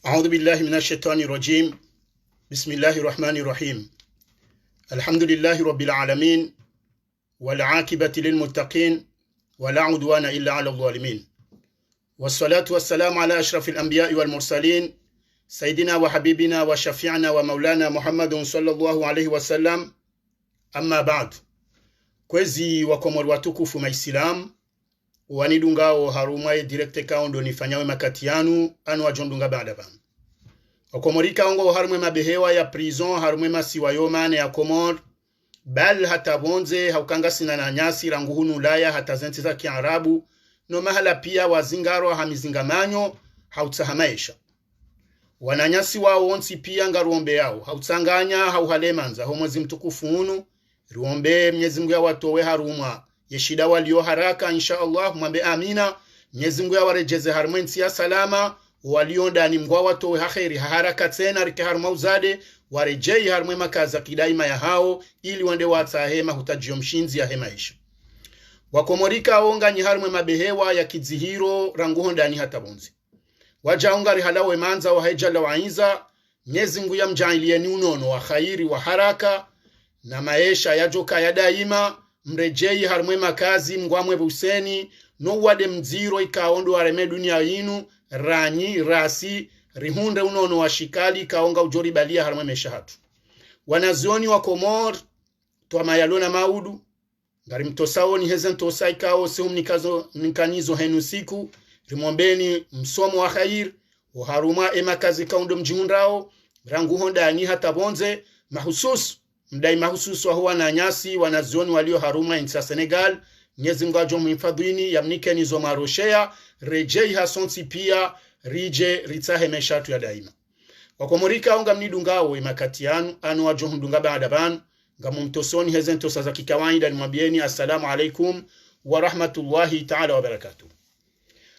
أعوذ بالله من الشيطان الرجيم. بسم الله الرحمن الرحيم. الحمد لله رب العالمين والعاقبة للمتقين ولا عدوان إلا على الظالمين، والصلاة والسلام على أشرف الأنبياء والمرسلين سيدنا وحبيبنا وشفيعنا ومولانا محمد صلى الله عليه وسلم. أما بعد، kwezi wakomori watukufu maisilamu wanidungao harumaye direkte kaondo nifanyawe makati yanu anu wajondunga baada banu wakomori kaongo harume mabehewa ya prison harume masiwa yomane ya komor bal hata bonze haukanga sina na nyasi ranguhunu laya hata zenti za kiarabu no mahala pia wazingaro hamizingamanyo hautsahamaisha wananyasi wao onsi pia ngaruombe yao hautsanganya hauhalemanza homwezi mtukufu unu ruombe Mwenyezi Mungu watowe haruma yeshida walio haraka insha Allah mwambe amina. Mwenyezi Mungu warejeze harmensi ya salama walio ndani mgwa watowe kheri haraka tena rike haruma uzade warejei harumwe makaza kidaima ya hao ili wande watahema hutajio mshinzi ya hemaisha wakomorika onga ni harumwe mabehewa ya kizihiro ranguho ndani hata bonzi wajaunga rihalawe manza wa hejala wa inza. Mwenyezi Mungu yamjailie ni unono wa khairi wa haraka na maisha ya joka ya daima mrejei harumwe makazi mgwamwe buseni no wade mziro ikaondo wareme dunia inu ranyi rasi rihunde unono wa shikali kaonga ujori balia harumwe meshahatu wanazioni wa komor tuwa mayalona maudu ngari mtosao ni hezen tosa ikao sehum nikanizo henu siku rimombeni msomo wa khair wa haruma emakazi kaundo mjihundrao rangu honda ni hata bonze mahususu mdai mahususu wa huwa na nyasi wanazioni walio haruma insa Senegal. Mwenyezi Mungu ajo mhifadhini yamnike nizo maroshea rejei hasonsi pia rije ritsahe meshatu ya daima wakomorika onga mnidungao imakati yanu anu ajo hundunga baada banu ngamu mtosoni hezen tosa za kikawaida ni mwabieni assalamu alaikum wa rahmatullahi ta'ala wa barakatuh.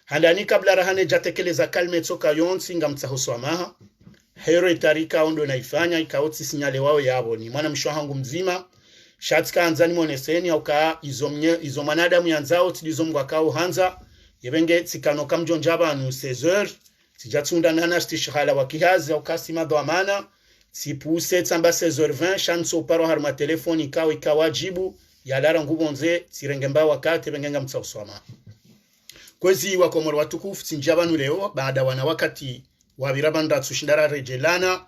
Handani kabla rahane jatekeleza kalme toka yonsi ngamtsahusu amaha hero itarika ondo naifanya ikaotsi sinyale wao yabo ni mwana mshwahangu mzima shatika anzani moneseni au ka izo manadamu yanzao tidizo mgwakao hanza yebenge tsikano kamjonjaba anu 16h tijatsunda nana stishala wakihazi au kasima dhamana sipuse tsamba 16h20 shanso paro harma telefoni kawa ikawajibu yalara ngubonze tsirengemba wakati bengenga mtsawsoma kwezi wakomoro watukufu tinjabanu leo baada wana wakati wabirabanda tsushindara rejelana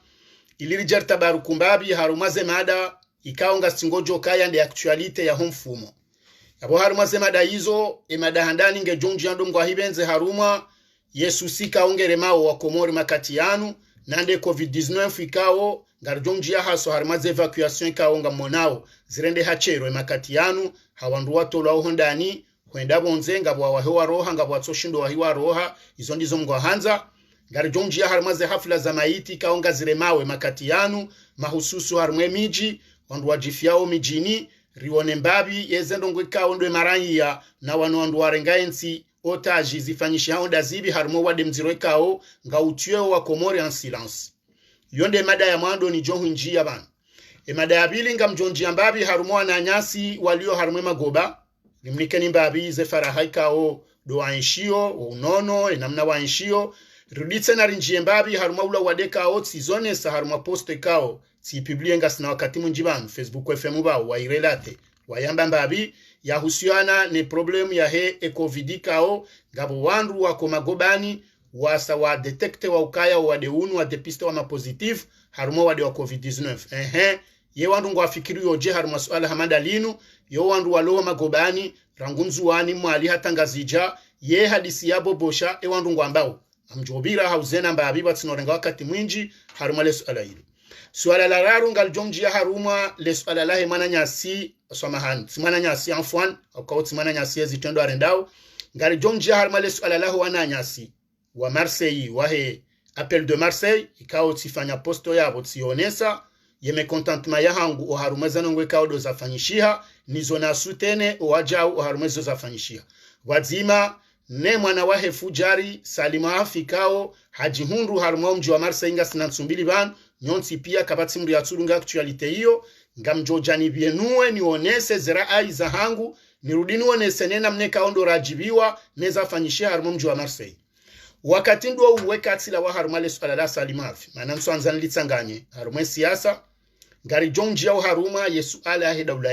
iliri tabaru kumbabi harumaze mada ikaonga singojo kaya ndi actualite ya homfumo yabo harumaze mada hizo emada handani nge jonji ando mgwa hibenze haruma Yesu sika ongere mao wa komori makati yanu nande COVID-19 ikao ngarjonji ya haso harumaze evacuation ikaonga monao zirende hachero makati yanu hawandu wato lao hondani huenda bonze ngabwa wahewa roha ngabwa tsoshindo wahewa roha izo ndizo mgwa hanza ngarijonji ya harumaze hafla za maiti kaonga ziremawe makati yanu mahususu harumwe miji wandu wajifiao mijini rione mbabi yezendo ngweka ondwe maranya na wandu warengaensi otaji zifanyishi haonda zibi harumwe wade mziro ikao nga utweo wa komori en silence yonde mada ya mwando ni johu njia bana mada ya bili nga mjonji ya mbabi harumwe na nyasi walio harumwe magoba limnikeni mbabi ze farahaikao do wainshio unono namna wainshio ruditse na rinjie mbabi haruma ula wadeka otsi zone sa haruma poste kao si publienga sina wakati munjibanu Facebook FM ba wairelate wayamba mbabi ya husiana ne problemu ya he covid kao ngabo wandu wako magobani wasa wa detecte wa ukaya wa deunu wa depiste wa mapositif haruma wade wa covid-19 ye wandu ngwafikiri yoje haruma suala hamada linu yo wandu walo magobani rangunzu wani mwali hatangazija ye hadisi yabo bosha wandu ngwambao amjobira hauzena mbabi batsinorenga wakati mwinji haruma lesu alairu suala la raru ngaljonji ya haruma lesu alalahe mana nyasi samahani simana nyasi anfwan au kauti mana nyasi zitendo arendao ngaljonji ya haruma lesu alalaho wana nyasi wa Marseille wahe appel de Marseille ikao tifanya posto yabo tionesa yeme contentement ya hangu o haruma zanongwe kaudo zafanyishiha nizo na sutene o wajao o haruma zo zafanyishiha wazima ne mwana wahe fujari salima afikao hajihundu harumwa mji wa Marseille nga sinansumbili ban nyonsi pia kabati mri ya turunga actualite hiyo ngamjojani bienue nionese zera aiza hangu nirudini onese nena mneka ondo rajibiwa neza fanyishia harumwa mji wa Marseille wakati ndo uweka tsila wa harumale swala la salimafi maana mswanzan litsanganye harume siasa ngari jonji ya haruma yesu ala he daula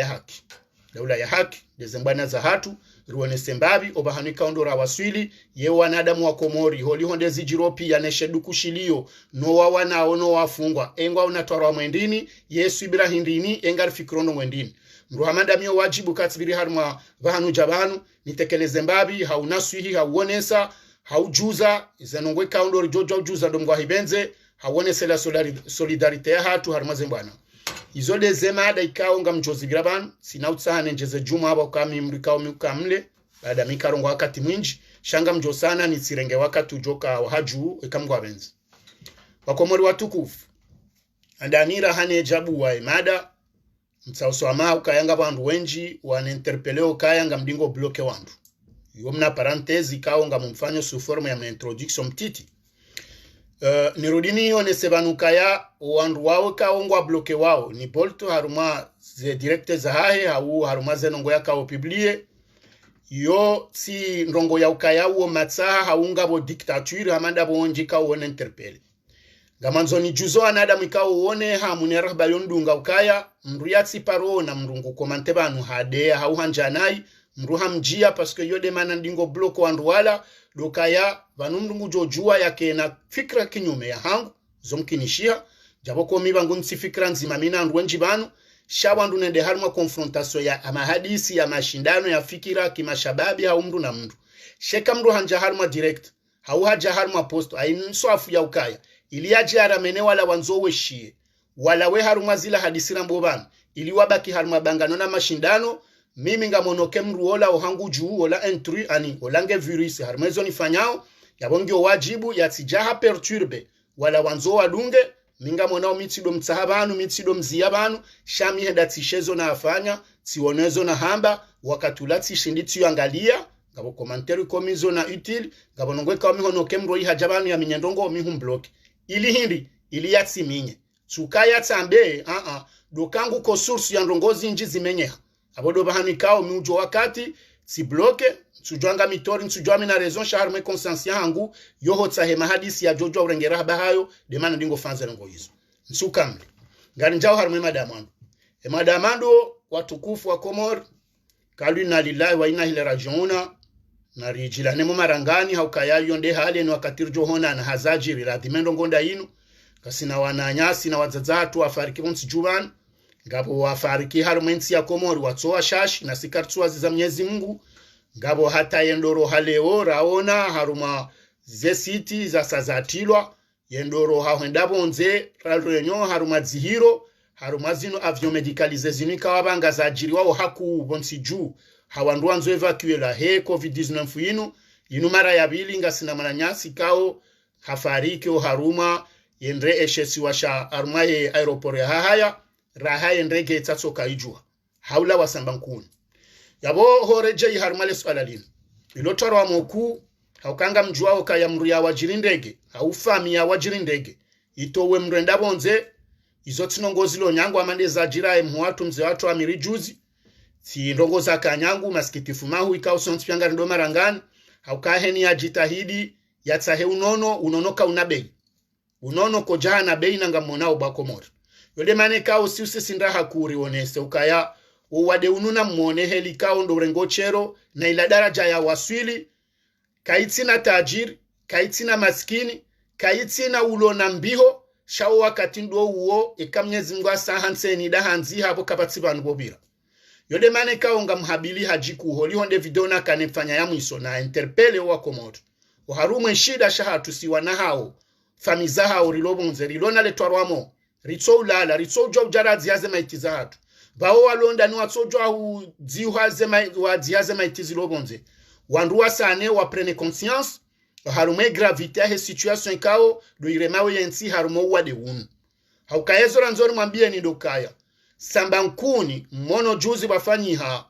ya haki dezembana za hatu ruone sembabi obahanika ondora waswili ye wanadamu wa Komori holi honde zijiropi ya neshedu kushilio no wana ono wafungwa engwa unatwara mwendini yesu ibrahindini engar fikrono mwendini mruhamanda mio wajibu katibiri harma vahanu jabanu nitekeleze mbabi haunaswihi hauonesa haujuza zanongwe kaundori jojo ujuza domgwa hibenze hauonese la solidarite ya hatu harma zembana izode zema ada ikao nga mjozi biraban sina utsahane njeze juma haba ukami mrikao miukamle baada mikarongo wakati mwinji shanga mjosana ni sirenge wakati ujoka wahaju ikamgwa benzi wakomori watukufu andanira hane jabu wa imada mtsauso ama ukayanga bandu wenji wanenterpeleo ukayanga mdingo bloke wandu yomna parantezi ikao nga mumfanyo su forma ya introduction mtiti nirudini yonese banukaya wandu wawe kaongwa bloke wao ni bolto haruma ze directe za hahe hau haruma ze nongo ya kao publie yo si ndongo ya ukaya uo matsaha haunga bo dictature hamanda bo onji kao one interpele gamanzo ni juzo anada mikao uone hamune rahba yondunga ukaya mruyatsi paro na mrungu komante banu hade hau hanjanai mruha mjia paske yode mana ndingo bloko wandu wala dokaya vanumrungu jojua yake na fikra kinyume ya hangu zomkinishia jaboko mibangu nsi fikra nzima mina andu wenji banu shawandu nende harma konfrontasyo ya amahadisi ya mashindano ya fikira kimashababi hau mdu na mdu sheka mdu hanja harma direct hau haja harma posto ainiso afu ya ukaya ili aji aramene wala wanzowe shie wala we harma zila hadisira mbobanu ili wabaki harma banganona mashindano mimi nga monoke mruola ohangu juu ola intrus ani olange virus harmezo nifanyao yabongyo wajibu yatijaha perturbe wala wanzo wadunge minga monao mitsido mtsahabanu mitsido mziyabanu shami henda tishezo na afanya tionezo na hamba wakatulati shinditi yangalia ngabo komanteri komizo na utile ngabo nongwe ka mihonoke mroi hajabanu ya minyendongo mihum block ili hindi ili yatsi minye tsukaya tsambe dokangu ko source ya ndongozi nji zimenyeha abodo bahanikao miujo wakati si bloke sujwanga mitori nsujwa mina raison charme conscience yangu yoho tsahema hadisi ya jojo urengera bahayo de mana ndingo fanza ngo hizo nsukamle ngani njao harme madamando madamando watukufu wa Komor kalina lillahi wa inna ilaihi rajiuna na rijilane mu marangani haukayayo nde hali ni wakati johona na hazajiri la dimendo ngonda inu kasina wananyasi na wadzadzatu afariki bonsi juban ngabo wafariki harumensi ya Komori watsoa shashi na sikartsuwa za Mwenyezi Mungu ngabo hata yendoro haleo raona haruma ze city za sazatilwa yendoro hahondabo nze renyo haruma zihiro haruma zino avion medicalize zinika wabanga za ajiri wao haku bonsi juu hawandu wanzo evacuer la he covid-19 inu mara ya bili ngasina mananyasi kao hafariki o haruma yendre eshesi washa arumaye aeroport ya haya rahaye ndege tatsoka ijua haula wasambankuni yabo horeje harmale swalalin ilotoro wa moku haukanga mjuao kaya mruya wajirindege haufami ya wajirindege itowe mrenda bonze izotinongozi lo nyangu amande za jirae mwatu mze watu amiri juzi si ndongoza kanyangu maskitifu mahu ikao sontipianga ndo marangani haukaheni ya jitahidi ya tsahe unonoka unabei unono kojaha na bei nanga monao bakomori yode mane kao siuse sindaha kuri onese ukaya uwade ununa mwone heli kao ndo rengochero na ila daraja ya waswili kaitina tajiri, kaitina maskini, kaitina ulona mbiho shao wakati ndo uo ikamnyezi mgwa sahanseni dahanzi habo kapatsibanu bobira yode mane kao nga mhabili hajiku holi honde video na kanefanya ya mwiso na interpele wa Komodo uharume shida shahatu siwa na hao famizaha urilobunze rilona letwarwamo ritso ulala ritso job jara ziaze maitiza hatu bao walonda ni watsojwa hu zihaze wa ziaze maitizi lobonze wanduwa sane wa prene conscience harume gravité ya situation kao do iremawe yensi harumo wade unu haukayezo ranzori mwambie ni dokaya Sambankuni mmono juzi wafanyiha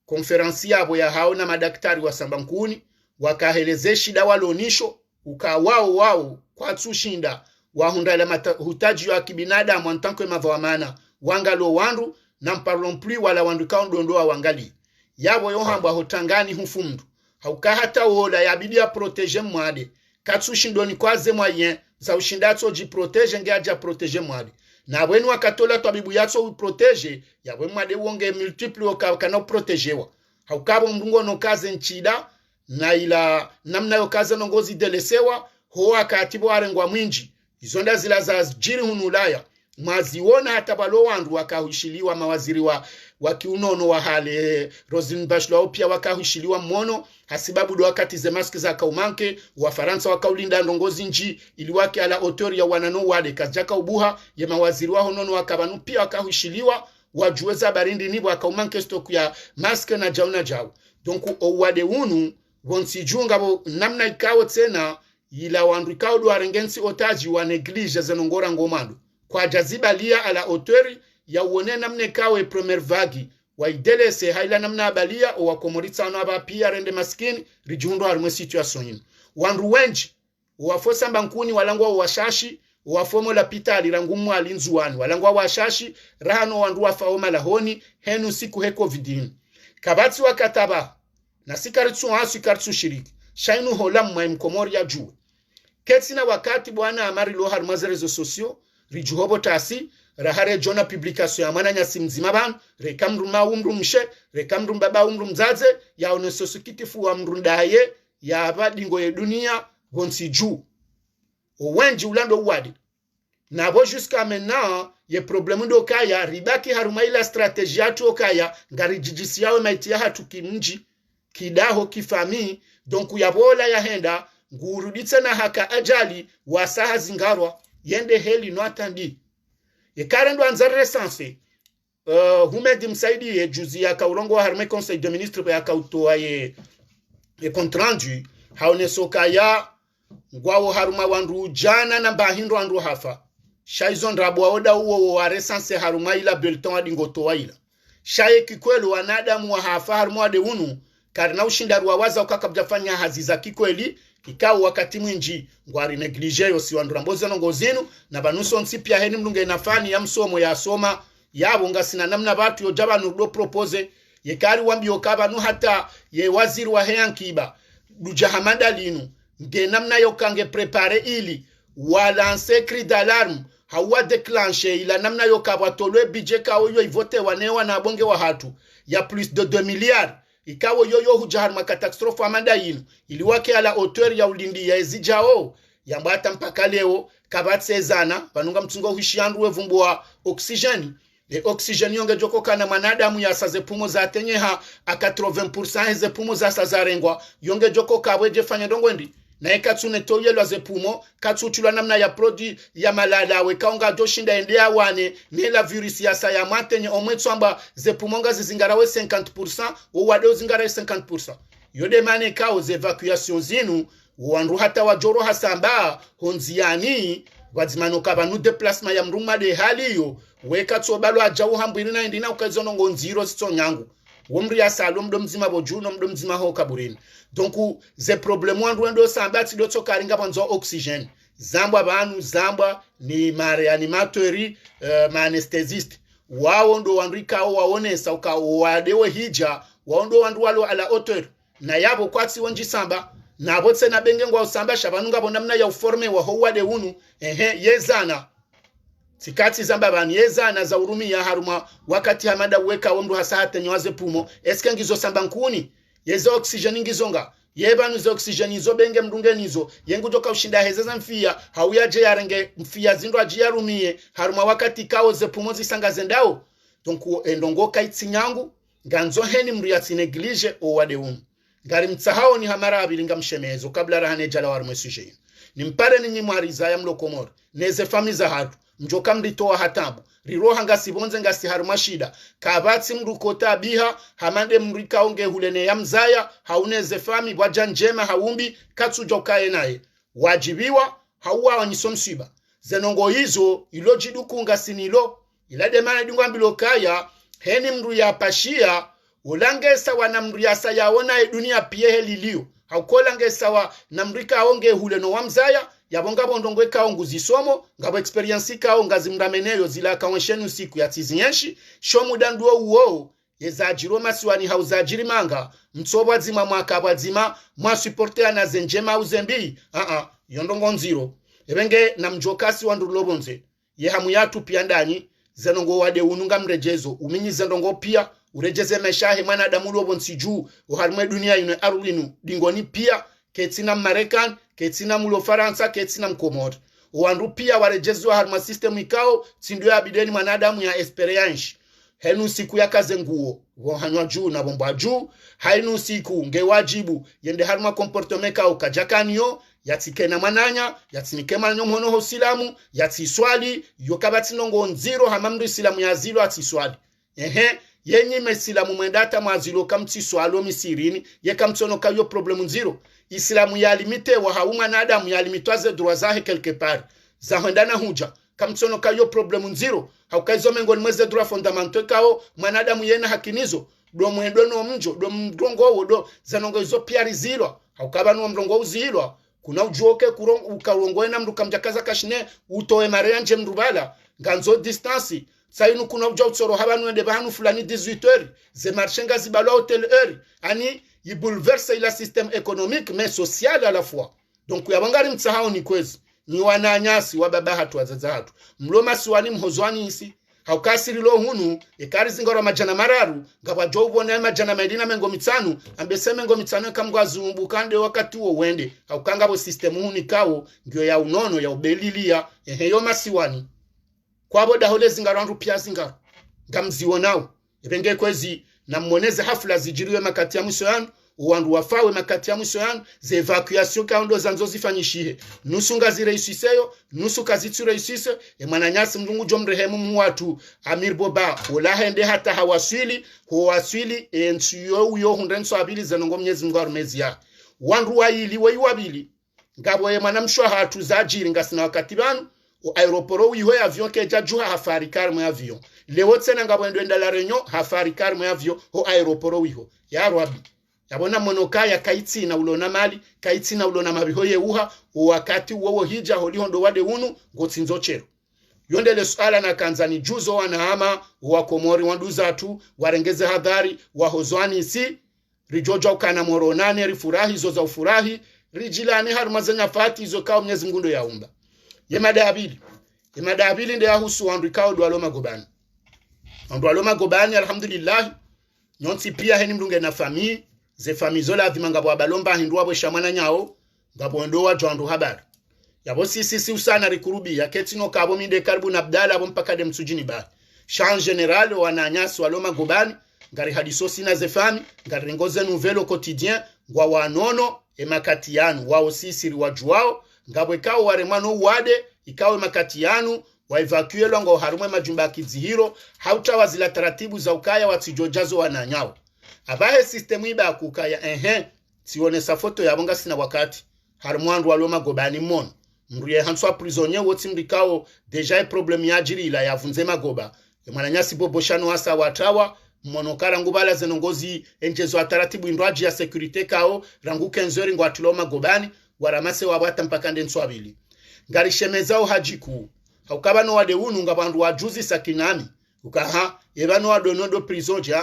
konferensi yabo ya hao na madaktari wa Sambankuni wakaheleze shida walonisho ukawao kwa tsushinda wahundala hutaji wa kibinadamu antankwe mavawamana wangalo wandu na mparlon plus wala wandu kaondondoa wangali yabo yohamba hotangani hufumdu hauka hata wola yabidi ya protege mwade katsu shindoni kwaze moyen za ushindatso jiprotege nge aja protege mwadi na wenu wakatola tabibu yatso uprotege ya wenu mwade wonge multiple wakana protegewa haukabo mdungo no kaze nchida na ila namna yo kaze nongozi delesewa ho akatibo arengwa mwinji izonda zila za jiri hunulaya maziona hata balo wandu wakahushiliwa mawaziri wa kiunono wa hale Roselyne Bachelot pia wakahushiliwa mmono hasibabu do wakati zemaski za kaumanke wa Faransa wakaulinda ndongozi nji iliwake ala autori ya wanano wade kajaka ubuha ya mawaziri wa honono wakabanu pia wakahushiliwa wajueza barindi nibu wakaumanke stoku ya maske na jauna jau donc wade unu wonsijunga bo namna ikawo tena ila wandu ikawo do arengensi otaji wa neglige zenongora ngomando kwa jaziba lia ala autori ya uone namne kawe premier vague wa idelese haila namna abalia o wakomoritsa no aba pia rende maskini rijundo harumwe situation yin wandu wenji wafosa mbankuni walangwa washashi wafomo la pita alirangumu alinzuani walangwa washashi rahano wandu wafaoma lahoni henu siku he covidin kabati wakataba na sikaritsu hasu karitsu shiriki shainu holam mwa mkomori ya juu ketsina wakati bwana amari lo harmaze rezo sosio rijuhobo tasi rahare jona publication ya mwana nyasi mzima ban rekamru ma umru mshe rekamru baba umru mzaze ya onesosukitifu wa mrundaye ya abadingo ye dunia gonsi juu owenji ulando wadi na bo jusqu'à maintenant ye problème ndo kaya ribaki haruma ila strategie atu kaya ngari jijisi yawe maitia hatu kimji kidaho kifami donc yabola ya henda nguruditse na haka ajali wasaha zingarwa yende heli no atandi ye karendo anzare recense Humedi Msaidi ye juzi ya kaurongo wa harme conseil de ministre ya kautoa ye compte rendu haone soka ya ngwawo haruma wandu jana na bahindo andu hafa shaizon rabo oda uwo wa recense haruma ila bulletin adingotoa ila shaye kikwelo wanadamu wa hafa haruma de unu karna ushindaru wawaza ukakabjafanya haziza kikweli kikao wakati mwinji ngwari neglige yosi wanduramboze nongozinu na banuso nsipya heni mlunge nafani ya msomo ya soma yabo ngasina namna batu yojaba nudo propose yekari wambi yokaba nu hata ye waziri wa heyankiba dujahamada linu nge namna yokange prepare ili walanse cri d'alarme hawa declenche ila namna yokaba tolwe budget kawo yo ivote wanewa na bonge wa hatu ya plus de 2 milliards ikawo yoyo hujahar makatastrophe amanda yinu iliwake ala auteur ya ulindi ya ezijao yambata mpaka leo kabatse zana banunga mtungo hishiandu wevumbwa oksijeni le oksijeni yonge joko kana manadamu ya saze pumo za tenyeha a 80% heze pumo za sazarengwa yonge joko kabweje fanya ndongwendi na ekatsune toyelwa ze pumo katsutulwa namna ya produit ya malala we kaonga joshinda endea wane ne la virus ya sa ya matenye omwetsamba ze pumo nga zingarawe 50% o wade zingarawe 50% yode mane kao ze evacuation zinu wandu hata wajoro hasamba honziani wadzimano kabanu déplacement ya mruma de haliyo weka tsobalo ajawu hambwirina ndina ukazono ngonziro sitsonyangu womri ya salo mdomzima bojuno mdomzima ho kaburini donc ze problème wandu ndo sambati do tsokaringa banzo oxygène zambwa banu zambwa ni reanimatori ma anesthésiste wao ndo wandika waonesa ukawadewe hija wao ndo wandu walo ala auteur na yabo kwatsi wonji samba na botse na benge ngwa usamba shabanunga bonamna ya uforme wa howade unu yezana sikati zamba bani yezana za urumi ya haruma wakati hamada weka womdu hasahate nyoaze pumo eske ngizo samba nkuni yezo oxygen ngizonga yebanu zo oxygen izo benge mdunge nizo yengu joka ushinda hezeza mfia hauyaje yarenge mfia zindo ajiyarumie haruma wakati kao ze pumo zisangaze ndao donc endongo kaitsinyangu nganzo heni mriyatsi neglige owade unu ngari mtsahao ni hamara abilinga mshemezo kabla rahane jala warmwe suje ni mpare ni nyimwariza ya mlokomoro neze famiza hatu mjoka mlitoa hatabu riroha ngasibonze ngasi haruma shida kabatsi mrukota biha hamande mrika onge hulene ya mzaya hauneze fami waja njema haumbi katsu jokae naye wajibiwa hauwa wanisomsiba zenongo hizo ilojiduku ngasinilo ilade mana dungwa mbilokaya heni mru ya pashia ulangesa wa namriasa yaona dunia pie helilio haukolangesa wa namrika onge huleno wa mzaya yabonga bondongwe kao nguzisomo ngabo experience kao ngazimrameneyo zila kawenshenu siku ya tizinyeshi shomu danduo uo yezajiro masiwani hauzajiri manga mtsobwa zima mwakabwa zima mwa supporter na zenjema uzembi yondongo nziro ebenge na mjokasi wa ndulobonze ye hamu yatu pia ndani zenongo wade ununga mrejezo uminyi zenongo pia urejeze meshahe mwana adamu lobonsi juu uharume dunia ino arulinu dingoni pia ketina Marekani ketina mulo Faransa ketina mkomori uandu pia warejezo haruma system ikao tindu ya bideni mwanadamu ya experience henu siku ya kaze nguo wohanywa juu na bomba juu hainu siku nge wajibu yende haruma komportomeka ukajakaniyo yatike na mananya yatinike manyo mhono ho silamu yatiswali yokabati nongo nziro hamamdu silamu ya zilo atiswali yenyi mesilamu mwendata mwazilo kamtiswalo misirini ye kamtono kayo problemu nziro islamu ya limite wa hauma na adamu ya limitwaze droit zahe quelque part zahendana huja kamtono kayo problemu nziro haukaizo mengo mweze droit fondamentaux kao mwanadamu yena hakinizo do mwendo no mjo do mdrongo wodo zanongo izo pia rizilwa haukaba no mdrongo uzilwa kuna ujoke ukarongoe na mdu kamjakaza kashine utoe marianje mrubala ganzo distance sainu kuna ujo utsoro habanu ende bahanu fulani 18h ze marchenga zibalo hotel heure ani il bouleverse la système économique mais social à la fois donc yabangari mtsahao ni kwezi ni wananyasi wababa hatu wazaza hatu mloma siwani mhozwani isi haukasiri lo hunu ekari zingora majana mararu ngaba jobo na majana medina mengo mitsanu ambese mengo mitsanu kamgwazumbu kande wakati wo wende haukanga bo system huni kawo ngyo ya unono ya ubelilia eheyo masiwani kwabo dahole zingarandu pia zingara ngamziwo nao ebenge kwezi na mmoneze hafla zijiriwe makati ya mwisho yanu uwandu wafawe makati ya mwisho yanu ze evacuation kaundo zanzo zifanyishihe nusu ngazi reisiseyo nusu kazitu reisise mwananyasi mdungu jomrehemu mwatu Amir Boba olahende hata hawaswili huwaswili entuyo uyo hundenso abili zanongo mnyezi mgwaru mezi ya wandu waili wabili ngabo mwanamshwa hatu zajiri ngasina wakati banu o aeroporo wiho ya avion keja juha hafari karmo ya avion lewo tsena ngabo endo la Réunion hafari karmo ya avion o aeroporo wiho ya rwabi yabona monoka ya kaiti na ulona mali kaiti na ulona mabiho ye uha wakati uwo hija holihondo wade unu ngotsinzo chero yondele swala na kanzani juzo wanahama wa Komori wanduza tu warengeze hadhari wahozwani isi rijojo kana moronane rifurahi zo za ufurahi rijilani harumazanya fati zo kao Mwenyezi Mungu ndo yaumba yemadabili nde yahusu wandu ikao dualoma gobani wandu aloma gobani alhamdulillah nyonsi pia heni mdunge na fami ze fami zola dhimanga bwa balomba hindu wabwe shamana nyao ngabo ndo wa jandu habari yabo sisi usana rikurubi ya ketino kabo minde karibu na Abdala abo mpaka de msujini ba chan general wananyasi waloma gobani ngari hadiso sina ze fami ngari ngoze nouvelle au quotidien ngwa wanono emakati yanu wao sisi riwajuao ngabwe kao waremano wade ikawe makati yanu wa evacue longo harumwe majumba kizihiro hautawa zila taratibu za ukaya watijojazo wananyao abahe systemu iba akukaya sione sa foto ya bonga sina wakati harumwandu waloma gobani mono mruye hanswa prisonnier woti mrikao deja problem ya jiri ila yavunze magoba mwananyasi boboshano hasa watawa monokara ngubala zenongozi enjezo ataratibu indwaji ya securite kao rangu kenzori ngwatuloma gobani waramase wabata mpaka ndenso abili ngari shemezao hajiku haukabano wade unu ngabandu wajuzi sakinami ukaha ebano wadonodo prisonje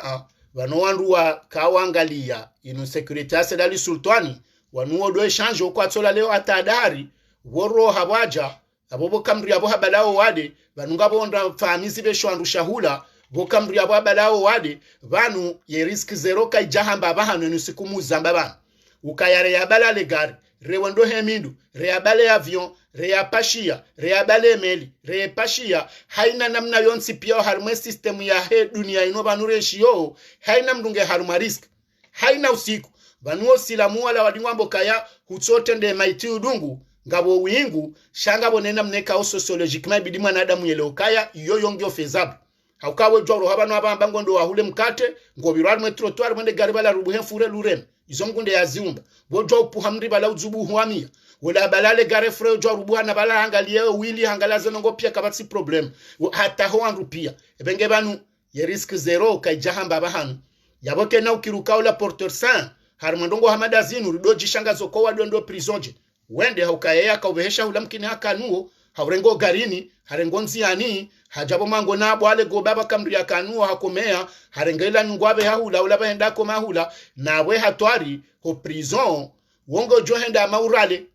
bano wandu wa kawangalia inu security asedali sultani wanuo do exchange okwatsola leo atadari woro hawaja abobo kamri abo habalao wade banunga bonda famizi beshwandu shahula bo kamri abo habalao wade banu ye risk zero kai jahamba bahano inu sikumuza mbabana ukayare yabala legari rewando hemindu reabale avion reapashia reabale meli reapashia haina namna yonsi pia harumwe system ya he dunia ino banureshio haina mdunge haruma risk haina usiku banuo silamu wala wadingwambo kaya hutsote nde maiti udungu ngabo wingu shanga bonena mneka o sociologiquement bidi mwanadamu yeleo kaya iyo yongyo fezabu haukawe joro habano abambango ndo wahule mkate ngobirwa mwe trottoir mwende garibala rubuhe fure lurem izo mkunde ya ziumba bojo puhamri bala uzubu huamia wala balale gare freo jo rubuha na bala angalie wili angalaze ngo pia kabati problem hata ho andu pia ebenge banu ye risk zero kai jahamba bahanu yaboke na ukiruka la porteur saint harmandongo hamadazinu rudoji shanga zoko wado ndo prisonje wende haukaye akaubehesha ulamkini hakanuo haurengo garini harengo nziani hajabo mango nabo ale go baba kamri ya kanu hakomea harengela ngwabe hahula ula bahenda ko mahula nawe hatwari ho prison wongo johenda maurale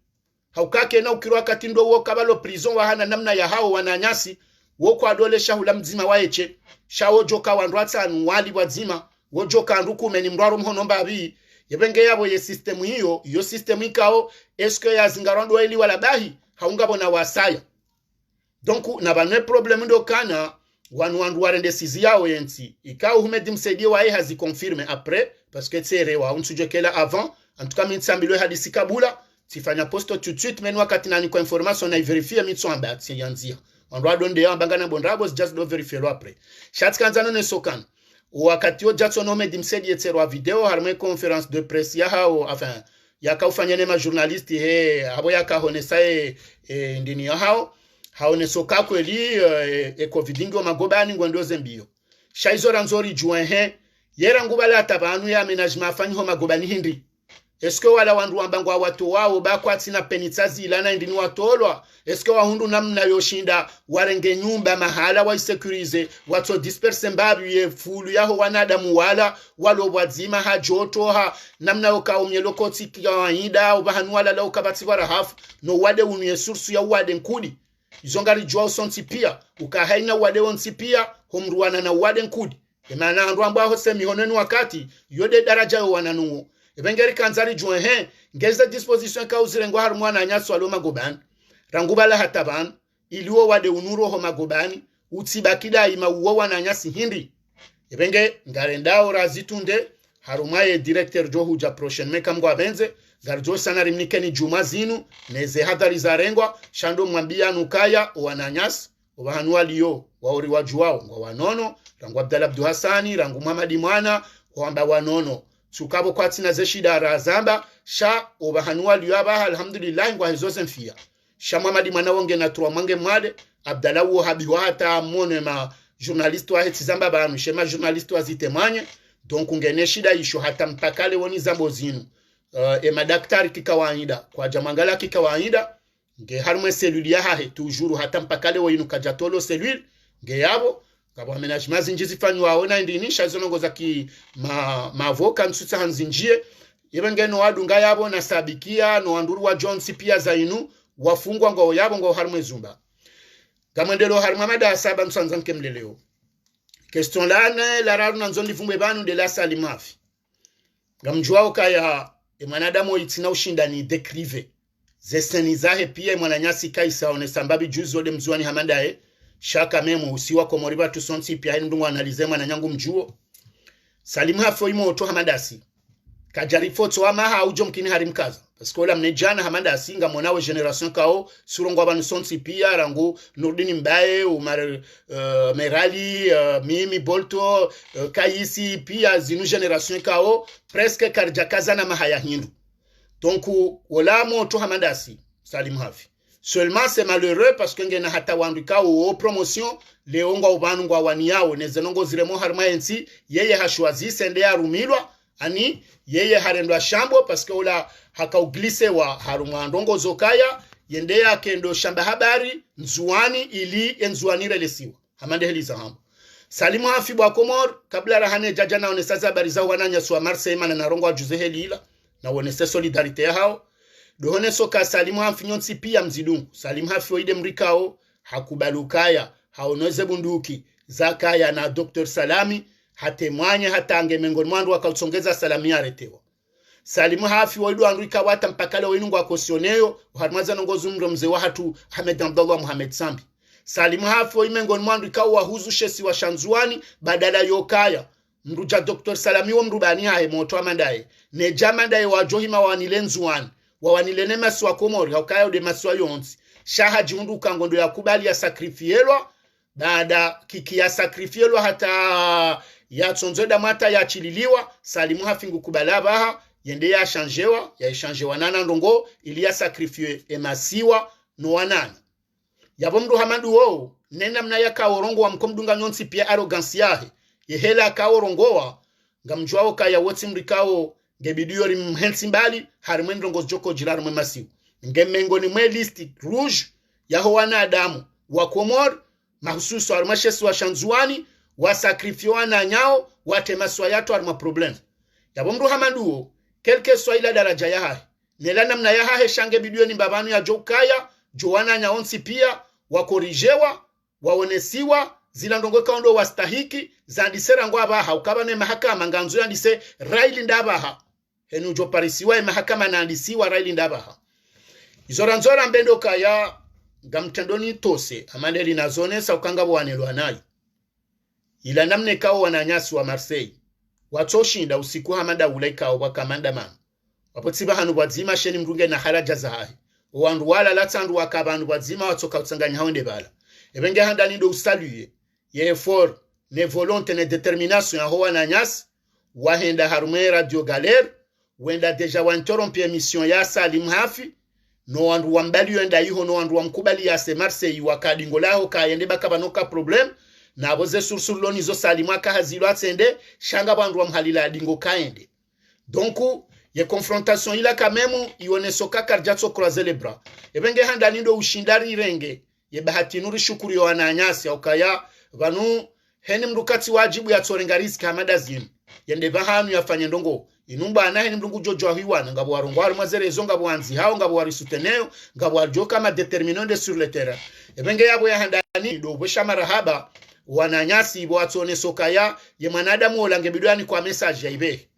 haukake na ukirwa katindo wo kabalo prison wahana namna ya hao wananyasi wo kwa dole shahula mzima waeche shawo joka wandwatsa nwali wazima wo joka nduku meni mrwaro mhono mbabi yebenge yabo ye system hiyo yo system ikao eske ya zingarondo eli wala bahi haungabona wasaya donc na banwe problem ndo kana wandu warende sizi yao yensi ikao humedi msaidie wae hazi confirme après parce que tsere wa unsujekela avant en tout cas mitsambilwe hadisi kabula tifanya posto tout de suite menu wakati nani kwa information na verifie mitso amba c'est yanzia on doit donner ya bangana bondrabo just do verifie lo après chat kanzano ne sokan wakati yo Jackson homedi msaidie tsero video harme conférence de presse ya hao enfin yaka ufanyane ma journaliste he abo yaka honesa ndini ya haone soka kweli covidingo magobani ngwendoze mbio shaizora nzori juenhe yera ngubala tabanu ya management afanyi ho magobani hindi eske wala wandu ambangwa watu wao bakwati na penitazi ilana ndini watolwa eske wahundu namna yoshinda warenge nyumba mahala wa securize watu disperse mbabu ye fulu yaho wanadamu walo wazima hajoto ha namna yokaumye lokoti kawaida ubahanu wala la ukabati wara hafu no wade unye source ya wade nkudi izongari jwa sonti pia ukahaina wade onti pia homruana na wade nkudi emana andu ambaho semi honeni wakati yode daraja yo wananuo ebengeri kanzari jwa ngeza disposition ka uzirengo harumwana nyaso aloma goban rangubala hataban iliwo wade unuro ho magobani utibakida ima uwo wananyasi hindi ebenge ngarendao razitunde harumaye directeur johuja prochaine mekamgwa benze garjo sana rimnikeni juma zinu neze hadari zarengwa shando mwambia nukaya wananyasi obahanwa liyo waori wajuwao ngwa wanono rangu Abdalla Abdu Hassani rangu Muhammadi mwana wamba wanono sukabo kwa tina zeshida razamba sha obahanwa liyo abaha alhamdulillah ngwa hizo mfia sha Muhammadi mwana wonge na tuwa mange mwade Abdalla wo habiwa hata mone ma journaliste wa heti zamba banu shema journaliste wa zitemanye donc ngene shida isho hata mpakale woni zambo zinu madaktari kikawaida kwa jamangala kikawaida nge harmwe seluli ya hahe toujours hata mpakale winu kajatolo seluli nge yabo kabo management zinjizi fanywa waona ndini shazonongo za ki mavoka nsutsa hanzinjie yebengeno wadunga yabo na sabikia no anduru wa John pia zainu wafungwa ngo yabo ngo harmwe zumba kamendelo harmwe mada saba msanza nkemleleo question lane la raru na nzondi vumbe banu de la salimafi gamjwao kaya mwanadamu itina ushindani dekrive zeseni zahe pia mwananyasi kaisa onesambabi juzi ode mzuani hamandae shaka memo usiwa komoriba tusonsi pia ndungu analize mwananyangu mjuo salimu hafo imo oto hamadasi kajarifoto wa maha ujo mkini harimkaza paskola mnejana hamadasi nga mwonawe generation kao surongo wabanu sonsi pia rangu Nurdini Mbaye umar Merali Mimi Bolto Kaisi pia zinu generation kao presque karjakaza na mahaya hindu donc wala moto hamadasi salimu hafi seulement c'est malheureux parce que ngena hata wandika o promotion leongo ubanu ngwa waniao nezenongo ziremo harma ensi yeye hashwazi sende ya rumilwa ani yeye harendwa shambo parce que ola hakauglise wa haruma ndongo zokaya yende yake ndo shamba habari nzuani ili enzuanire lesiwa hamande heliza hambo salimu hafi bwa Komor kabla rahane jaja na onesaza habari za wananya swa Marseille mana na rongo ajuze helila na onese solidarite hao dohone soka salimu hafi nyonsi pia mzidungu salimu hafi oide mrikao hakubalukaya haoneze bunduki zakaya na Dr. Salami hatemwanya hatange mengoni mwandu wakausongeza salami aretewa salimu hafi oidu andrika wata mpakale oinungu wakosioneyo uharmaza nongozu mro mze wa hatu Hamed Abdallah Muhammad Sambi salimu hafi oimengoni mwandu ikawa wahuzu shesi wa Shanzuani badala yokaya mruja Dr. Salami wa mrubani hae moto amandaye neja mandaye wajohima wanilenzuani wawanilene maswa Komori haukaya ude maswa yonsi shaha jiundu kangondo ya kubali ya sakrifielwa baada kiki ya sakrifielwa hata ya tsonzoda mata ya chililiwa salimu hafingu kubalabaha yende ya changewa nana ndongo ili ya sakrifie emasiwa no wanana yabo mdu hamadu wao nena mna ya kaorongo wa mkomdunga nyonsi pia arrogance yahe yehela kaorongowa ngamjwao kaya woti mrikao ngebidiyo rimhensi mbali harimwe ndongo joko jilaru mwe masiwa ngemengo ni mwe listi rouge yaho wanadamu wa Komor mahususu armashesi wa Shanzuani wa sakrifio na nyao watema swayato arma problem yabo mru hamanduo kelke swaila daraja yaha nela namna yaha shange bidioni babanu ya jokaya joana nyaonsi pia wakorijewa waonesiwa zila ndongo kaundo wastahiki zandisera ngwa ukaba ne mahakama nganzo yandise raili ndabaha henu jo parisiwa mahakama na andisiwa raili ndabaha izoranzora mbendo kaya gamtendoni tose amandeli na zone sa ukanga bwanelwa nayo ila namne kao wananyasi wa Marseille watoshinda usiku hamanda ulaika wa kamanda man wapotsiba hanu bwazima sheni mrunge na haraja zahahi wandu wala latsandu wakabandu bwazima watoka utsanganya haonde bala ebenge handani do saluer ye effort ne volonté ne détermination ya hoa na nyas wahenda harume radio galère wenda deja wantorompe mission ya Salim Hafi no wandu wambali yenda iho no wandu wamkubali ya se Marseille wakadingo laho kaende bakabanoka problem na aboze sursuloni zo Salim aka hazilo atsende shanga bandu wamhalila dingo kaende donc ye confrontation ila kamemu ione soka karjatso croiser les bras ebenge handani ndo ushindari renge ye bahati nuri shukuri wa nanyasi ukaya vanu heni mrukati wajibu ya tsorenga riski hamadazim yende bahanu yafanye ndongo inumba na heni mrungu jojo hiwana ngabo warongwari mazerezo ngabo wanzi hao ngabo warisuteneo ngabo warjoka ma determinante sur le terrain ebenge yabo ya handani do bosha marahaba wananyasi ibo atone sokaya ye mwanadamu olange bidwani kwa message ya ibe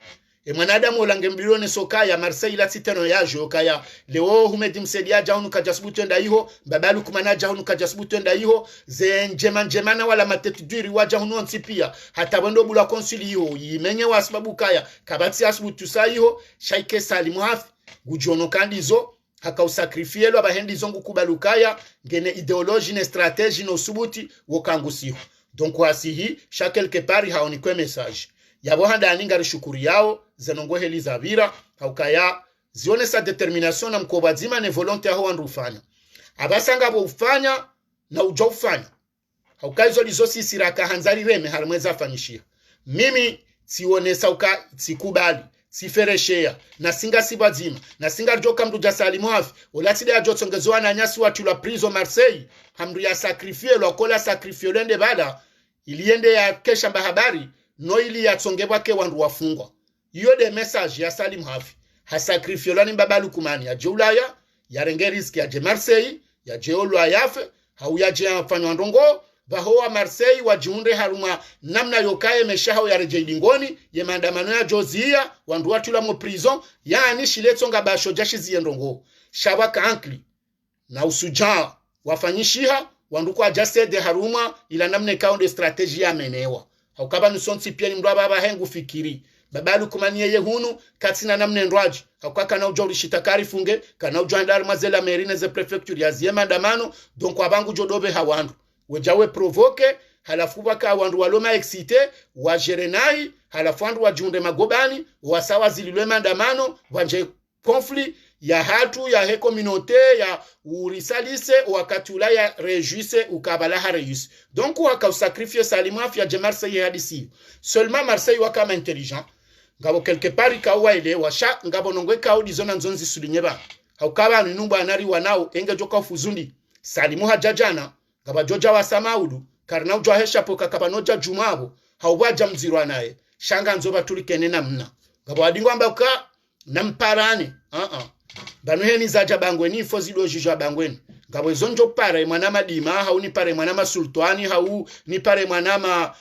mwanadamu olange mbilione sokaya Marseille la titano ya jokaya leo humedi msedia jaunu kajasubutu enda iho babalu kumana jaunu kajasubutu enda iho ze njemana wala matetudiri wa jaunu onsipia hata bondo bula konsili iho yimenye wa sababu kaya kabati asubutu sa iho shaike Salim Hafi gujono kandizo haka usakrifie lo abahendi zongu kubalukaya ngene ideologie ne stratégie no subuti wokangusiho donc wasihi cha quelque part haoni kwa message yabo handa aninga rishukuri yao zenongo heli zavira haukaya zione sa determination na mkobazima ne volonté aho andufanya abasanga bo ufanya na ujo ufanya haukaizo lizo sisiraka hanzari reme harimweza afanyishia mimi sione sauka sikubali sifereshea na singa sibazima na singa joka mdu ja Salim Hafi olatide ya jotsongezoa na nyasi watu la prison Marseille hamdu ya sacrifier lo kola sacrifier lende bada iliende ya kesha habari no ili ya tsongebwa ke wandu wafungwa iyo de message ya Salim Hafi ha sacrifier lani babalu kumani ya Julaya ya rengeriski ya je Marseille ya je olwa yafe hau ya je afanywa ndongo bahoa Marseille wajiunde haruma namna yokaye meshahao ya reje dingoni ye maandamano ya Jozia wandu watu la mo prison yani shiletsonga basho jashi ziendongo shabaka ankli na usuja wafanyishiha wandu kwa just de haruma ila namna kaunde strategy ya menewa haukaba nusonsi pia ni mdwa baba hengu fikiri babalu kumanie yehunu katina namne ndwaji haukaka na ujori shitakari funge kana ujandari mazela merine ze prefecture ya ziema ndamano donc wabangu jodobe hawandu wejawe provoke halafu baka wandu waloma excité wa jerenai halafu wandu wajunde magobani wasawa zililwe mandamano wanje conflit ya hatu ya he communauté ya urisalise wakati ula ya rejuise ukabala hareus donc waka sacrifier Salim Hafi ya Marseille hadisi seulement Marseille wakama intelligent ngabo quelque part kawa ile washa ngabo nongwe kawo dizona nzonzi sulinyeba haukaba ninumba anari wanao enge joka fuzundi Salim hajajana ngaba joja wa samaudu karna ujwa hesha poka kabanoja jumabo haubaja mzirwa naye shanga nzoba tulikene namna ngabo adingo ambaka namparane banuheni zaja bangweni fozi dojijwa bangweni ngabo zonjo pare mwana madima hauni pare mwana masultani hau ni pare mwana ma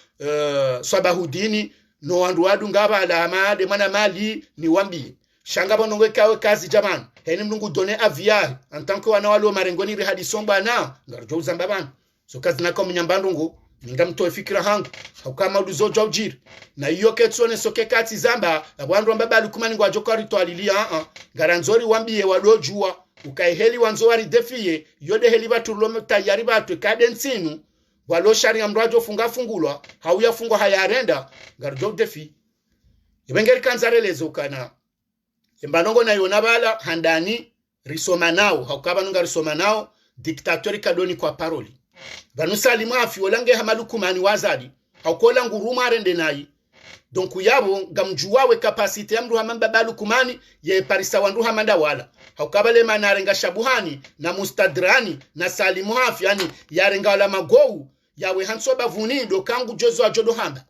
Sabahudini no wandu wadu ngaba alama de mwana mali ni wambi shanga bonongwe kawe kazi jamani heni mnungu done aviar en tant que wana walo marengoni ri hadison bana ngarjo uzambabana so kazi nako mnyambandungu ningamtoe fikira hangu haukama ulizoja ujiri na iyo ketsone soke kati zamba wandu ambaba alikumani ngwa jokari to alilia garanzori wambiye wadojua ukaiheli wanzo wari defie yode heli batu lome tayari batu kadensinu walo shari amrajo funga fungulwa hauya fungo hayarenda ngarjo defi ibengeri kanzarelezo kana embanongo na yona bala handani risoma nao haukaba nunga risoma nao dictatori kadoni kwa paroli banu Salim Hafi olange hamalukumani wazadi haukola nguruma arende nayi donc yabo ngamjuwawe kapasite ya mru hamamba balukumani ye parisa wandu hamanda wala haukabale manarenga shabuhani na mustadrani na salimu hafi yani yarenga wala magou yawe hanso bavuni do kangu jozo ajodo hamba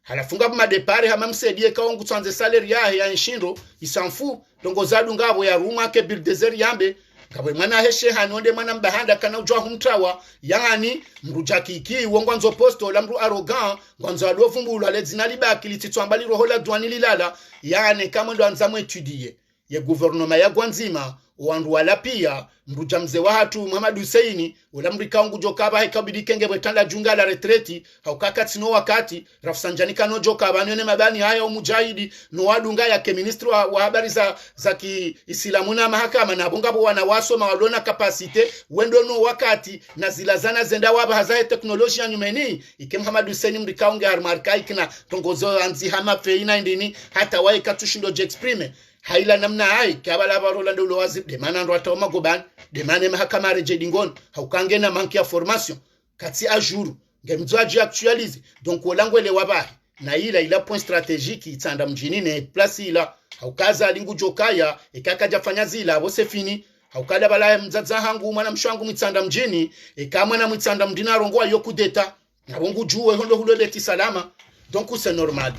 halafunga madepare hama msedie kaongu tsanze salary ya nshindo isanfu dongo zadu ngabo ya ruma ke buildezer yambe kabwe mwana heshe hanonde mwana mbahanda kana ujwa humtrawa yani mruja kiki wongwanzo posto la mru arrogant ngwanzo alovumbulu aledzina libaki lititswamba lirohola douane lilala yani kama ndo anzamu étudier ye gouvernement ya Gwanzima wandu wala pia mruja mze wa hatu Muhammad Huseini ula mrika wangu jokaba hekabidi kenge bwetanda junga la retreti haukaka tino wakati Rafsanjanika no jokaba nene mabani haya umujahidi no wadunga ya ke ministri wa habari za ki Islamu na mahakama na bongapo wanawasoma walona kapasite wendo no wakati na zilazana zenda waba hazaye teknolojia nyumeni ike Muhammad Huseini mrika wangu harmarka ikina tongozo anzi hama feina indini hata wae katushindo je-exprime haila namna hai kabala barola ndo wazib de manando atoma goban de mane mahakama reje dingon haukange na manki ya formation kati a jour ngemzwaji actualize donc olango ele wabahi na ila point stratégique itanda mjini ne place ila haukaza lingu jokaya ekaka jafanya zila abo se fini haukada bala mzaza hangu mwana mshwangu mitsanda mjini ekama na mitsanda mdina rongoa yokudeta na bongu juwe hondo huloleti salama donc c'est normal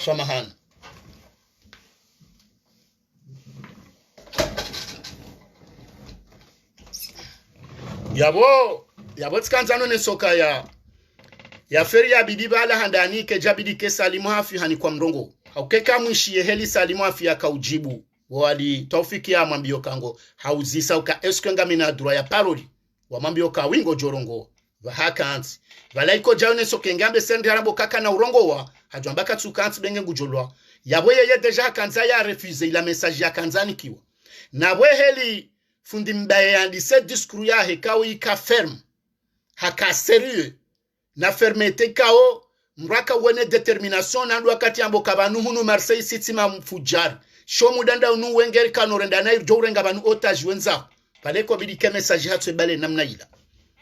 samahana yabo tkanzano ne soka ya feri ya bibi bala handani ke jabidi ke salimu hafi hani kwa mrongo haukeka mwishi heli salimu hafi ya kaujibu wali taufiki ya mambio kango hauzisa uka eskenga mina dura ya paroli wa mambio ka wingo jorongo va hakanti valaiko jaune soke ngambe sendi harambo kaka na urongo wa hajwambaka tsukanti benge ngujolwa yabo yeye deja kanza ya refuse ila message ya kanzani kiwa na we heli fundi mbaye andise discours ya hekao ika ferme haka sérieux na fermeté kao mraka wene determination na ndo wakati ambo kabanu hunu Marseille City ma mfujar shomu danda unu wengeri kanorenda na irjo urenga banu otage wenza pale ko bidike message hatwe bale namna ila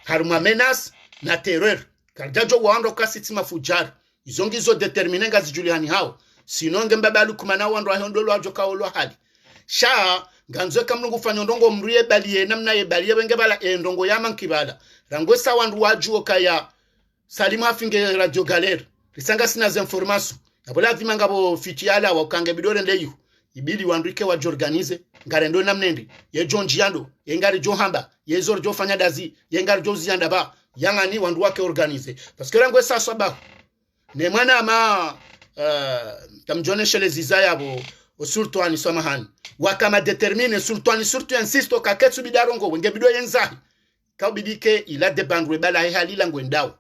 haruma menace na terreur karjajo wando ka City ma fujar izongizo determinenga zijuliani hao sinonge mbabalu kumana wando ahondolo ajo kaolo hali sha ganzo kamlungu fanyo ndongo mriye baliye namna ye baliye wenge bala ndongo yama nkibala rango sa wandu wajuo kaya salima finge radio galère risanga sina za information abola vimanga bo fitiala wakange bidore ndeyu ibili wandike wa jorganize ngarendo namnendi ye John Jiando ye ngari jo hamba ye zor jo fanya dazi ye ngari jo zianda ba yangani wandu wake organize parce que rango sa soba ne mwana ma tamjoneshe les izaya bo surtout ani samahani wakama determine surtout insisto kaketsu bidarongo wenge bido yenzahi kabidike ila debandwe bala halila ngwendao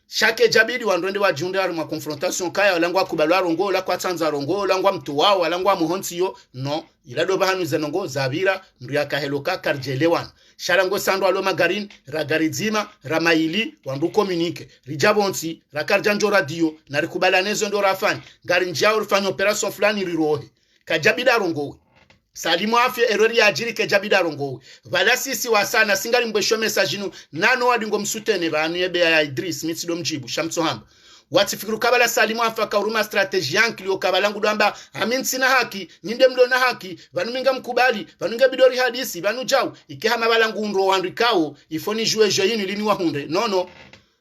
shake jabidi wandonde wa junde wa confrontation kaya walangwa kubalwa rongo la kwa tsanza rongo langwa mtu wao walangwa muhontiyo no ila do bahanu zenongo zabira mriaka heloka karjelewan sharango sando alo magarin ragarizima ramaili wandu communique rijabonti rakarjanjo radio na rikubalanezo ndo rafani garinjao rifanya operation flani rirohe kajabida rongo salimu afya erori ya jiri kejabida rongo vala sisi wasana singali mbwesho message nu nano wadingo msutene banu yebe ya Idris mitsido mjibu shamso hamba watifikiru kabala salimu afya kauruma strategy yanki liyo kabalangu doamba amin sina haki ninde mdo na haki vanu minga mkubali vanu nga bidori hadisi vanu jau ikehama balangu unro wandrikao ifoni jue joyini lini wahunde nono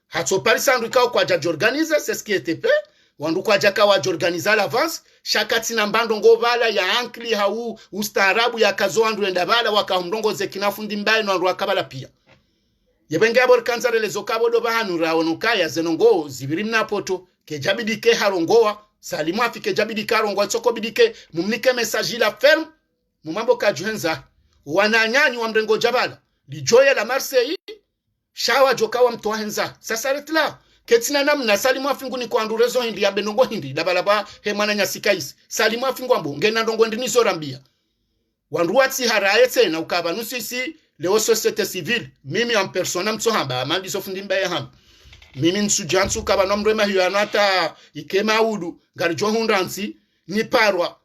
hatso parisa andrikao kwa jaji organize c'est ce qui était fait wandu kwa jaka wa jorganiza l'avance shakati na mbando ngovala ya ankli hau ustaarabu ya kazo wandu enda bala wakahumrongo zekinafundi mbaye no wandu wakabala pia yebenge abor kanzare lezo kabo do bahanu raonukaya zenongo zibirimna poto kejabidi ke harongoa salimu afike jabidi karongoa tsoko bidike mumnike message la ferme mumambo kajuhenza wananyanyi wa mrengo jabala lijoya la Marseille shawa jokawa mtoahenza sasa retla ketina namna salimu afingu ni kwa ndurezo hindi ya benongo hindi dabalaba he mwana nyasikaisi salimu afingu ambo ngena ndongo ndini zorambia wanduwati haraye tena ukaba nusisi leo societe civile mimi en persona mtsohamba amandi sofundi mbaye hamba mimi nsujansu kaba nomrema hiyo anata ikema udu ngarijo hundansi ni parwa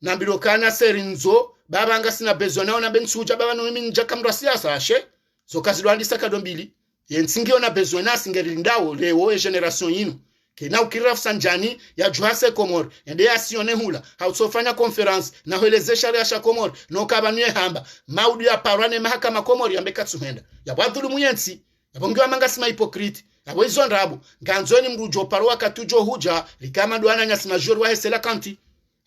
nambilokana serinzo baba anga sina bezona ona bensuja baba no mimi njaka mrasiasa ashe zokazilwandisa kadombili yensingio na bezona singerindao leo generation yinu kina ukiraf sanjani ya juhase Komori ende ya sione hula hausofanya conference na heleze sharia sha Komori no kabanue hamba maudi ya parwane mahakama Komori yambeka tsumenda ya badhulu muyensi ya bongiwa manga sima hipokriti ya wezo ndrabu nganzoni mrujo parwa katujo huja likama duana nyasi majori wa hesela kanti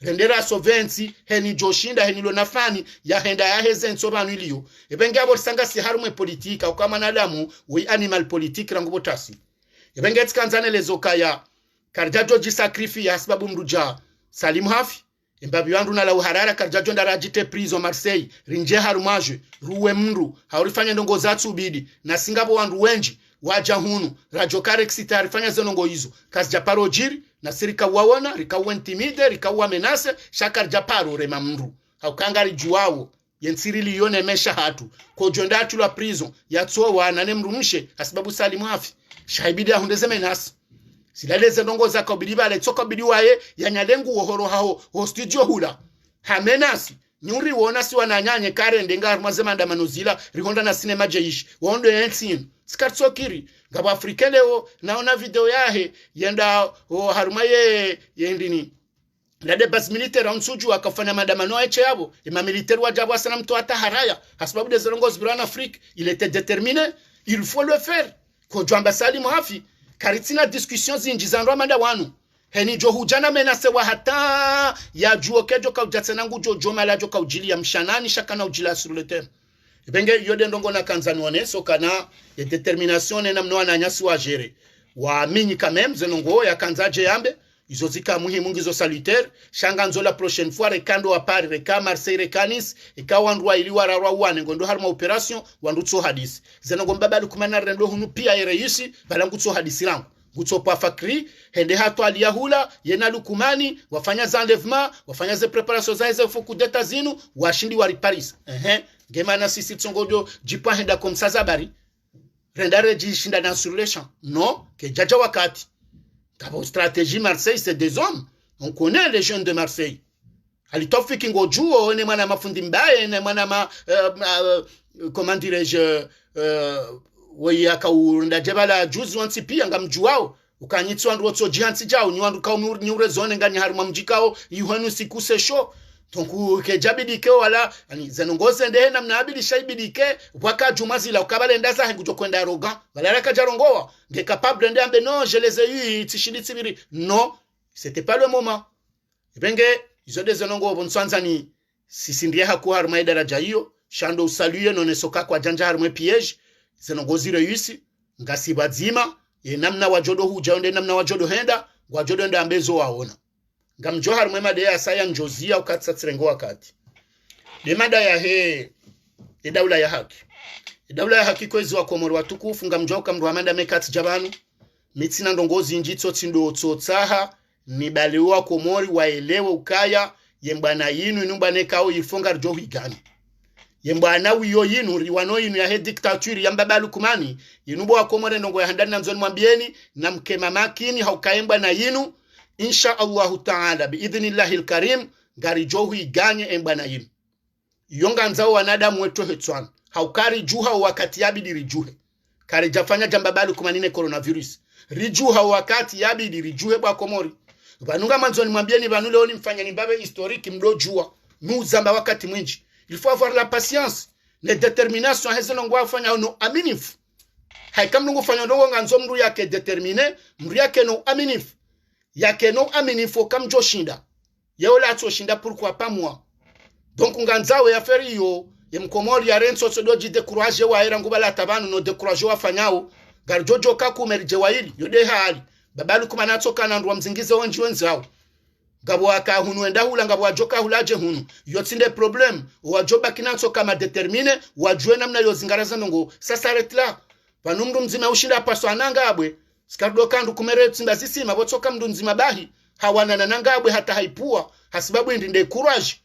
rendera sovensi heni joshinda heni lonafani ya henda ya hezenso banwilio ebenge abo sanga si harumwe politika ukama nadamu we animal politique rango botasi ebenge tsikanzane lezoka ya karjajo jisacrifi ya sababu mruja Salim Hafi embabi wandu na la uharara karjajo ndarajite prison Marseille rinje harumaje ruwe mru haurifanya ndongo zatu bidi na singabo wandu wenji waja hunu rajokare kisitari fanya zenongo hizo kazi japaro jiri na sirika wawona rikawa intimide rikawa menase shakar japaro rema mru haukangari juwao yensirili yone mesha hatu kojonda tula prison yatsowa nane mrumushe asibabu Salim Hafi shaibidi ahundeze menase silaleze ndongo zaka bidiba le tsoka bidiwaye yanyalengu uhoro hao ho studio hula hamenasi nyuri wona si wananyanye kare ndenga maze mandamano zila rihonda na cinema jeish wondo yensin skatsokiri ngabo Afrika leo naona video yahe yenda harumaye yendini ndade bas militaire onsuju akafanya mandamano eche yabo ima militaire wajabo sana mtu hata haraya sababu des longoz biran Afrique il était déterminé il faut le faire ko jamba Salim Hafi karitina discussion zinjizanro manda wanu heni jo hujana menase wa hata ya juo kejo ka ujatsenangu jo mala jo ka ujili ya mshanani shakana ujila sur le terme ibenge yode ndongo na kanzanwane so kana ya determination na mno ananyasi wa gere wa minyi quand même zenongo ya kanzaje yambe izo zika muhimu ngizo salutaire shanga nzo la prochaine fois rekando wa Paris reka Marseille rekanis ikawandwa ili wararwa wane ngondo harma operation wandutso hadisi zenongo mbabali kumana rendo hunu pia yereisi balangutso hadisi langu gutso pa fakri hende hato aliyahula yena lukumani wafanya zandevement wafanya ze preparation za ze foku deta zinu washindi wa Paris gemana sisi tsongojo jipa henda komsazabari rendare jishinda na sur les champs non que jaja wakati kabo stratégie Marseille c'est des hommes on connaît les jeunes de Marseille alitofiki ngojuo ne mwana mafundi mbaye ne mwana comment dirais-je weyaka unda jebala juzi wansi pia ngamjuao ukanyitswa ndotso jihansi jao nywandu ka nyure zone ngani haruma mjikao yuhanu sikuse sho tonku ke jabidike wala ani zenongoze ndehe namna abidi shaibidike waka jumazila ukabale ndaza hengujo kwenda roga wala raka jarongoa nge capable ndé ambe non je les ai eu tishidi tibiri non c'était pas le moment ibenge izo de zenongo bonswanzani sisindie hakuwa haruma daraja hiyo shando usaluye none soka kwa janja haruma piège zenongozi reusi ngasi bazima ye namna wajodo huja onde namna wajodo henda wajodo ndo ambezo waona ngamjo harumwe made ya saya njozia ukatsa tsirengo wakati demada ya he daula ya haki daula ya haki kwezi wa Komori watukufu ngamjo kamru amanda mekati jabanu mitsina ndongozi njitso tsindo tsotsaha ni baliwa Komori waelewe ukaya yembana yinu inumbane kao yifonga rjo higani yembana wiyo yinu riwano yinu ya he dictature yambabalu kumani yinubo wa Komori ndongo ya handani na mzoni mwambieni na mkema makini haukaemba na yinu insha Allahu ta'ala biidhnillahi alkarim gari johu iganye embana yinu yonga nzao wanadamu wetu hetwan haukari juha wakati yabidi rijuhe kare jafanya jambabalu kumanine coronavirus rijuha wakati yabidi rijuhe bwa Komori vanunga manzoni mwambieni vanule oni mfanya nimbabe historique mdojua muzamba wakati mwinji il faut avoir la patience ne détermination hezeno ngwa fanya no aminif haikam nungu fanya ndongo nganzo mru yake determiner mru yake no aminif yake no aminifo kam joshinda yeola atoshinda pourquoi pas moi donc nganzawe ya feri yo yemkomori ya renso sodoji décourager wa era ngubala tabanu no décourager wa fanyao garjojo kakumerje waili yode hali babalu kuma natsoka na ndwa mzingize onji wenzao ngabo aka hunu enda hula ngabo ajoka hulaje hunu yotsinde problem wajoba kinatsoka ma determine wajue namna yozingaraza ndongo sasa retla vanumdu mzima ushinda paso ananga abwe skardo kandu kumere tsinda sisima botsoka mndu nzima bahi hawana nanangabwe hata haipua hasibabu ndinde courage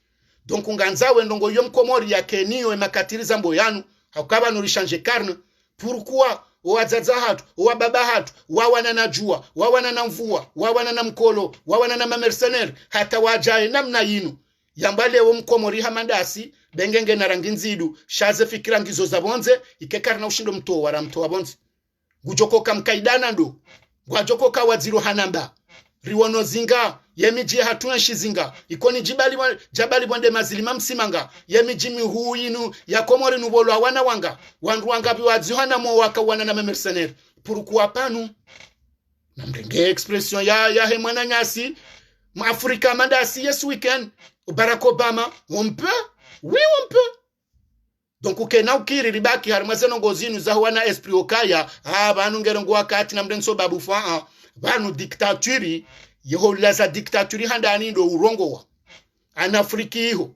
donc nganzawe ndongo yo Mkomori ya Kenio emakatiriza mboyanu hakaba nurishange karne pourquoi owazaza hatu owababa hatu wawana na jua wawana na mvua wawana na mkolo wawana na mercenaire hata wajae namna yinu yambale wo Mkomori hamandasi bengenge na rangi nzidu shaze fikira ngizo zabonze ikekarna ushindo mto wara mto wabonze gujoko kamkaidana ndo gwajoko kawadziro hanamba riwono zinga yemiji hatuna shizinga ikoni jabali bonde mazilima msimanga yemiji mihu inu ya komori nubolo wana wanga wandu wanga biwadzihana mo waka wana na mercenaire pourquoi pas nous na mrenge expression ya he mwana nyasi Afrika mandasi yes weekend Barack Obama on peut oui on peut donc ukena ukiri ribaki harimazeno ngozinu za wana esprit okaya banu ngero ngwa kati na mrenso babu fa banu dictature yehola za dictature handani ndo urongo wa anafriki iho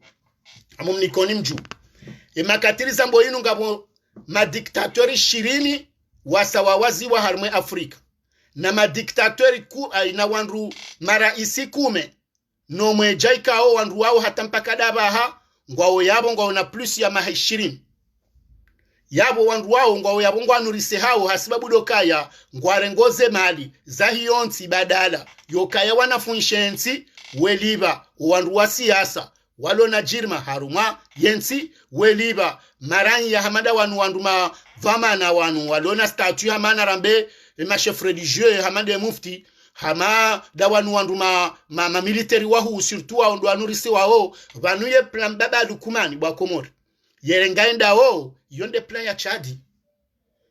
amumnikoni mju emakatiriza mbo inu ngabo madiktatori 20 wasawawazi wa harmwe Afrika na madiktatori na wandu mara isi 10 no mwejaikao wandu wao hata mpaka dabaha ngwao yabo ngwao na plus ya maha 20 yabo wandu wao ngwao yabo ngwa nurise hao hasibabu dokaya ngwarengoze mali za hionti badala yokaya wanafunshensi weliba wandu wa siasa walo na jirma haruma yensi weliba marangi ya hamada wandu ma vama na walo na statue hamana rambe ma chef religieux hamade mufti hama da wandu ma military wahu surtout wandu anurise wao vanuye plan baba dukumani bwa Komori yerengaenda o yonde plan ya Chadi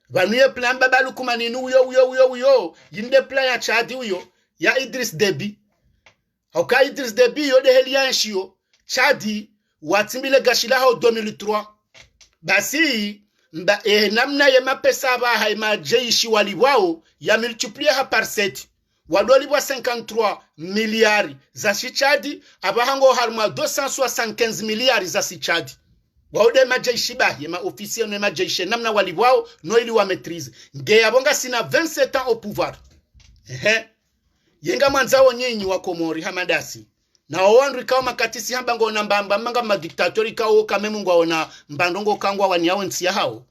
vanuye plan baba dukumani uyo yinde plan ya Chadi uyo ya Idris Deby hauka Idris Deby yode helianshio Chadi watimbile gashila hao 2003 basi namna ya mapesa ba haima jeishi waliwao ya multiplier ha par 7 wadolibwa 53 miliari za Chadi abahango harma 275 miliari za Chadi waude majeishi ba ya maofficier no majeishi namna waliwao no ili wa maîtrise ngeya bonga sina 27 ans au pouvoir yenga manzao nyinyi wa Komori hamadasi na wandu kao makatisi hamba ngo na mbamba manga madiktatori kao kamemu ngo na mbandongo kangwa wanyao nsia hao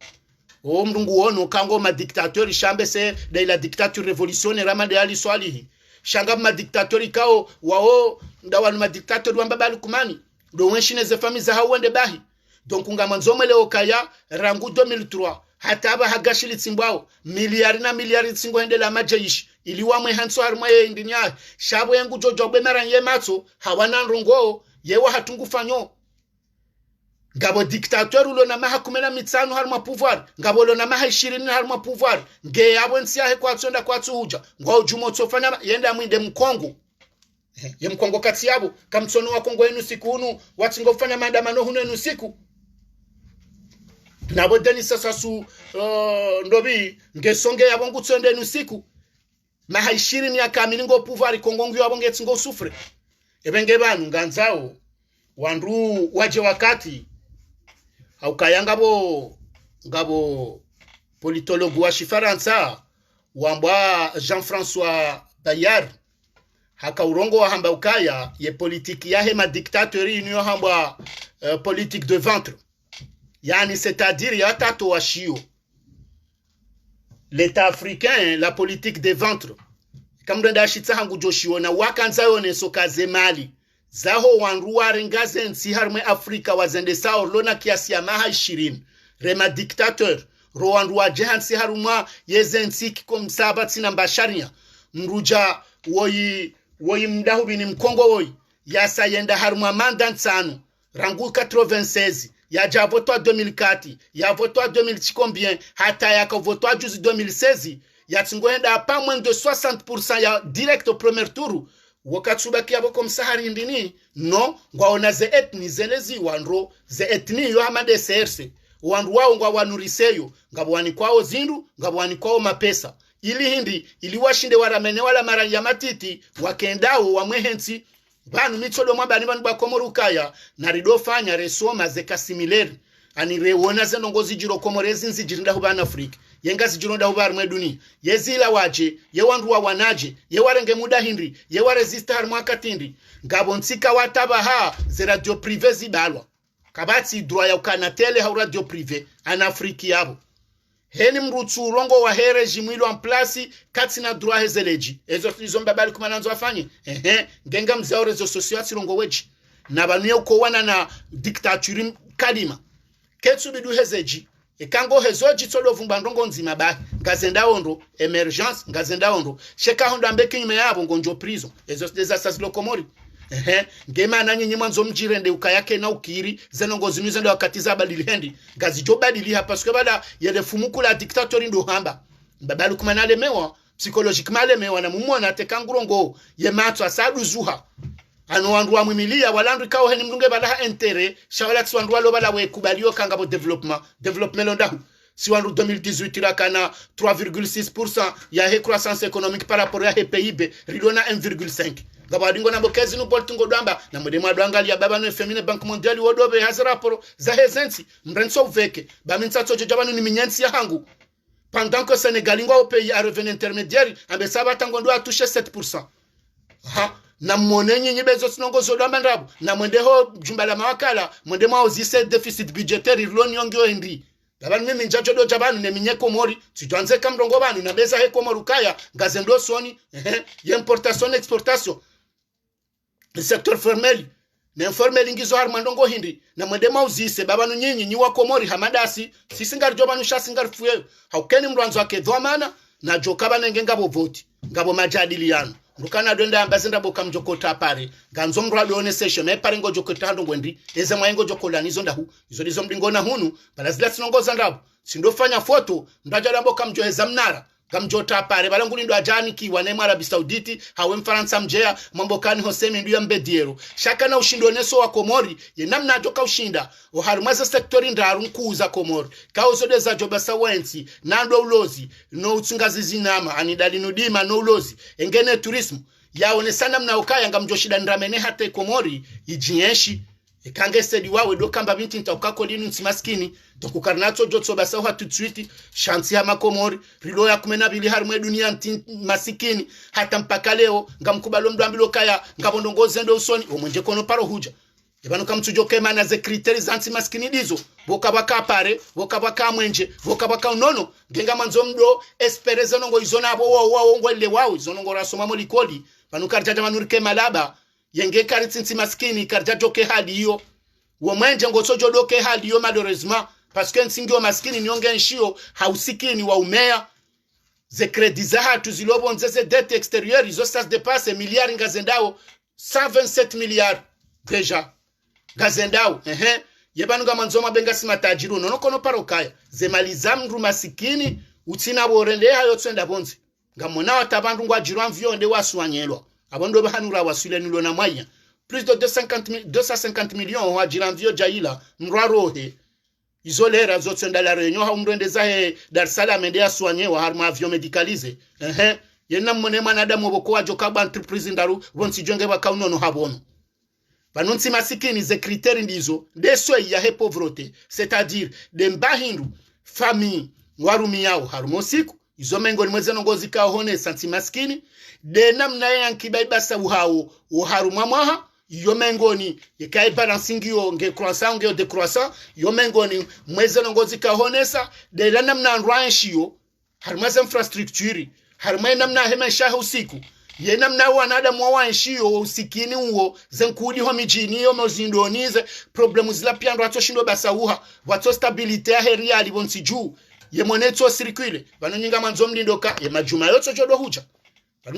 mrungu wono kango madiktatori shambe se de la dictature révolutionnaire ramade ali swalihi shanga madiktatori kao wao ndawanu madiktatori wambaba lukumani do wenshine ze famille za hao wende bahi donc ngamanzome leo kaya rangu 2003 hataba hagashili tsimbao miliari tsingo ende la majeishi iliwamwe hanso harmwe indinya shabo yangu jojo bemara yematso hawana nrongo yewa hatungufanyo ngabo dictateur ulo na maha 15 harma pouvoir ngabo lo na maha 20 harma pouvoir nge yabo nsia he kwatsonda kwatsuja ngo jumo tsofanya yenda mwinde mkongo ye mkongo kati yabo kamtsono wa Kongo yenu siku hunu watingo kufanya maandamano hunu yenu siku nabo deni sasa su ndobi ngesonge yabo ngutsonde yenu siku maha 20 ya kamilingo pouvoir Kongo ngyo yabo ngetsingo sufre ebenge banu nganzao wandu waje wakati haukayanga ngabo politologue wa Shifaransa wamba Jean-François Bayard haka urongo wa hamba ukaya ye politique ya hema dictaterie niyo hamba politique de ventre yani c'est-à-dire ya tato wa shio l'état africain la politique de ventre kamrenda shitsa hangu joshio na wakanza yone sokaze mali zaho wanru warengaze nsi harmwe Afrika wazende sao lona kiasi ya maha 20 rema dictateur ro wanru wa jehansi harumwa yeze nsi kikomsaba tina mbasharia mruja woyi mdahu bini mkongo woyi yasa yenda harumwa mandan tsano rangu 96 ya javotwa 2004 ya votwa 2000 combien hata yaka votwa juzi 2016 ya tsingoenda pas moins de 60% ya direct au premier tour wakatsuba yabo comme sahari ndini no ngwaona ze etni zelezi wanro ze etni yo hamade serse wandu wao ngwa wanuriseyo ngabwani kwao zindu ngabwani kwao mapesa ili hindi ili washinde waramene wala mara ya matiti wakendao wamwehensi banu mitsolo mwabani banu bakomorukaya na ridofanya resoma ze kasimileri ani rewona ze nongozi jiro komorezi nzijirinda hubana Afrika yenga zijironda hubar mweduni yezila waje ye wandu wa wanaje ye warenge muda hindi ye waresista harmwa katindi ngabo ntsika watabaha ze radio privé zibalwa kabati droit ya ukanatele ha radio privé en Afrique yabo heni mrutsu urongo wa here jimwilo en place kati na droit hezeleji ezo izomba bali kumananzo afanye ngenga mzao rezo sociaux atirongo weji na banuye uko wana na dictature kalima ketsu bidu hezeji kango hezo jitsolo vumba ndongo nzima ba ngazenda ondo emergence ngazenda ondo sheka hondo ambeki nyume yabo ngonjo prison ezo desastres Komori ngema na nyinyi mwanzo mjirende ukayake na ukiri zenongo zimizo ndo wakati za badili ngazi jo badili hapa parce que bala yele fumuku la dictatori ndo hamba babalu kumana lemewa psychologiquement lemewa na mumona tekangurongo ye matso asadu zuha ano wandu wa mwimilia walandu kao heni mdunge bala intere shawala tsu walo bala we kubalio kanga bo development londahu si wandu 2018 la kana 3,6% ya he croissance économique par rapport à he PIB rilona 1,5 gabadingo na bokezi no boltingo damba na mode mwa dwangali ya baba no femine bank mondial wodobe hazara poro za hezensi mrenso veke ba minsa tsojo jabanu ni minyansi ya hangu pendant que Sénégalingwa au pays à revenu intermédiaire ambe saba tango ndo atouche 7%. Na mwone nyinyi bezo sinongo zodo mandabu na mwende ho jumbala mawakala mwende mwa ozise deficit budgetaire irloni yongyo endi labani mimi njacho do jabanu ne minye Komori tuanze kamrongo banu na beza he Komori kaya ngazendo soni importation exportation le secteur formel na informel ngizo harmandongo hindi na mwende mwa ozise babanu nyinyi nyiwa Komori hamadasi sisingar jobanu shasingar fuye haukeni mranzo wake dhamana na jokaba nengenga bo vote ngabo majadiliano Rukana donda ambazenda boka mjokota pare ganzo mrado one session me pare ngo jokota hando ngwendi eze mwaengo jokola nizo ndahu izo nizo mdingona hunu balazila sinongoza ndabu sindofanya foto ndajala boka mjoheza mnara gamjota pare balanguli ndo ajani ki wane Arabia Sauditi hawe Mfaransa mjea mambokani Hosemi ndio mbediero shaka na ushindo neso wa Komori ye namna joka ushinda oharumaza sektori ndaru nkuza Komori kauzo deza joba sawensi nando ulozi no utsungazi zinama anidali nudima no ulozi engene tourism yaone sana mna ukaya ngamjoshida ndramene hata Komori ijinyeshi ikange stedi wawe do kamba binti ntaukako linu nsimaskini dokukarnato jotso basa wa tout de suite shansi ya Makomori rilo ya 12 harumwe dunia masikini hata mpaka leo ngamkubalo mdambilo kaya ngabondongoze ndo usoni omwenje kono paro huja ebano kamtujoke mana ze critères anti maskini dizo bokabaka pare bokabaka mwenje bokabaka nono ngenga manzo mdo espereze nongo izona abo wo ngwele wawo izonongo rasoma molikoli panukarjaja manurike malaba yenge karitsinti maskini karjajoke hadi hiyo wo mwenje ngosojo doke hadi hiyo malheureusement parce que nsingio maskini nionge nshio hausikini wa umea ze credits za hatu zilobonze ze dette extérieure izo ça se dépasse milliards ngazendao 127 milliards déjà gazendao yebanu gamanzoma benga simatajiru nono kono parokaya ze malizamru masikini utina borende hayo tsenda bonzi ngamona watabandu ngwajirwa mvyonde waswanyelwa abondo bahanura wasule nilo na mwanya plus de 250 millions wajira mvyo jaila mrarohe isolera zotsenda la réunion ha umrendeza he Dar es Salaam ende aswanyewa harma avion médicalisé yena mone manadamu boko wajoka ba entreprise ndaru bonsi jonge bakaunono habono banunsi masikini ze critères ndizo deso ya he pauvreté c'est-à-dire de mbahindu famille warumi yao harumosiku izo mengo ni mweze nongozi ka hone santi maskini de namna yankiba sa uhawo uharumwa mwaha yo mengoni yekai balancingio nge croissant nge de croissant yo mengoni mweze nongozi ka honesa de la namna ranchio harma infrastructure harma namna hemesha usiku ye namna wanada mwanshio usikini uo zenkudi ho mijini yo mozindonize problemu zila piando atoshindo basauha wato stabilité ya real bonsi juu ye moneto circule banonyinga manzo mlindoka ye majuma yoto jodo huja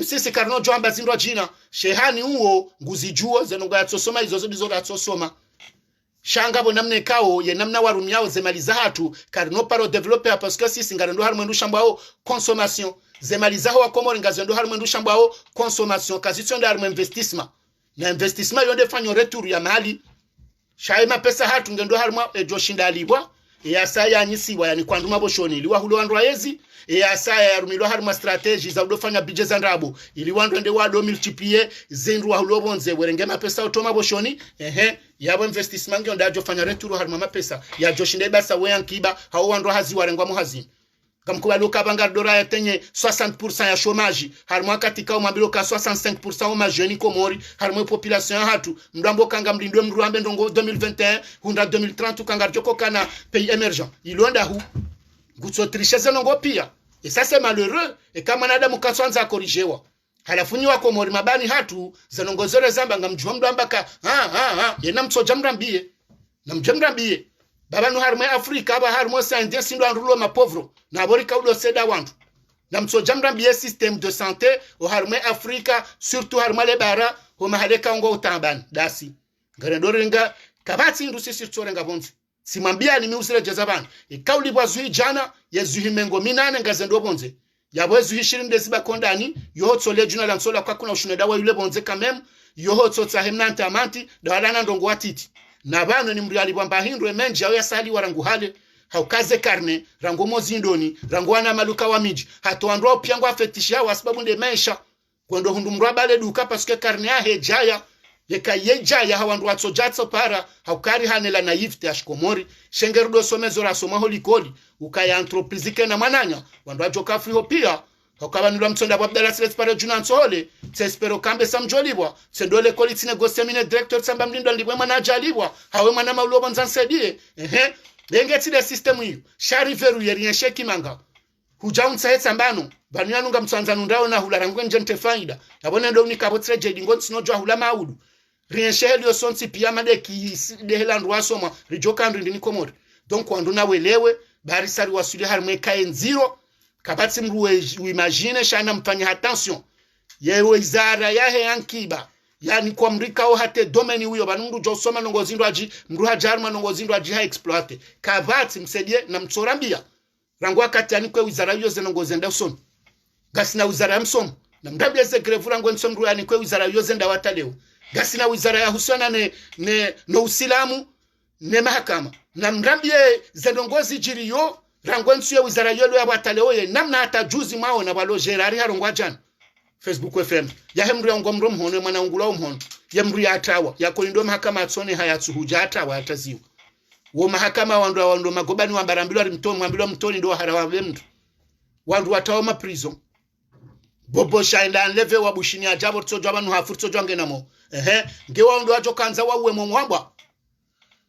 sisi karno jamba zindwa jina shehani uo nguzi juo zenongo yatsosoma izo zodizo yatsosoma shanga bo namne kao ye namna warumyao zemaliza hatu karno paro developer parce que sisi ngarendo harmo ndushambao consommation zemaliza ho Komori ngazendo harmo ndushambao consommation kazitso ndo harmo investissement na investissement yonde fanyo retour ya mali shaima pesa hatu ngendo harmo ejoshinda libwa ya saya nyisiwa yani kwanduma boshoni liwa hulo andwa yezi ya saya ya rumilo harma strategy za udofanya budget za ndabo ili wando ende wado multiplier zindu wa hulo bonze werenge mapesa utoma boshoni yabo investissement ngyo ndajo fanya retour harma mapesa ya joshinde basa we ankiba hao wando hazi warengwa muhazi kamkuba loka bangardora ya tenye 60% ya chômage harma katika umabilo ka 65% au majeni Komori harma population hatu mdambo kanga mlindwe mruambe ndongo 2021 hunda 2030 kanga joko kana pays émergent ilonda hu gutso tricheze nongo pia et ça c'est malheureux et kama nadamu kaswanza korijewa halafunyi wa Komori mabani hatu zanongozore zamba ngamjwa mdamba ka yena msoja mrambie na mjamrambie baba no harmo Afrika aba harmo sanje sindo anrulo mapovro na borika ulo seda wantu na msoja mrambie système de santé o harmo Afrika surtout harmo le bara ho mahaleka ngo utamban dasi ngarendoringa kabati ndusi sirtorenga bonzi simambia ni miusire jazabana ikauli bwazui jana yezuhi mengo minane ngazendo bonze yabo yezuhi 20 desiba kondani yohotso le juna la nsola kwa kuna ushuneda wa yule bonze kamem yohotso tsahemnanta amanti dawalana ndongo watiti na bano ni mriali bwamba hindwe menja ya sali warangu hale haukaze karne rango mozindoni rango wana maluka wa miji hatoandwa piango afetisha wa sababu nde mesha kwendo hundu mrabale duka paske karne ya hejaya yeka yejaya hawandu watsojatso para haukari hanela na yifte ashkomori shengerudo somezo la soma holikoli ukaya entreprise kena mananya wandu ajoka friho pia haukabanulwa mtsonda babdala silet para juna nsole tsespero kambe samjolibwa tsendole koli tine gosemine director tsamba mlindo libwe manager libwa hawe mwana maulobo nzansedie lenge tide system hiyo shari veru yerien sheki manga hujaunsa hetsambano banyanunga mtsanzanu ndao na hularangwe njente faida yabone ndo nikabotre jedingo tsinojwa hula maudu riensheli sonsi pia madeki de helandu wasoma rijoka ndini komori donc wandu na welewe bari sari wasuli harme kaenziro kabati mruwe imagine shana mfanya attention yewe izara yahe ankiba yani kwa mrika o hate domeni huyo banundu josoma nongozindo aji mruha jarma nongozindo aji ha exploite kabati msedie na mtsorambia rangwa kati ani kwa wizara yoze nongozenda son gasina wizara msom na mdabye ze grevura ngo nsomru yani kwa wizara yoze nda wataleo gasina wizara ya husiana no usilamu ne mahakama na mrambie zendongozi jiriyo rangwensu ya wizara yolo ya wataleo ye namna hata juzi mao na walo gerari harongwa jana Facebook FM ya hemru ya ngomro mhono mwana ungula mhono ya mru ya atawa ya kolindo mahakama atsone hayatsuhuja atawa ataziwa wo mahakama wandu magobani wa barambilo ari mtoni mwambilo mtoni ndo harawa mtu wandu watawa ma prison bobo shaenda leve wa bushini ajabo tsojo abantu hafurtso jwangenamo ngewa ndo ajo kanza wawe momwamba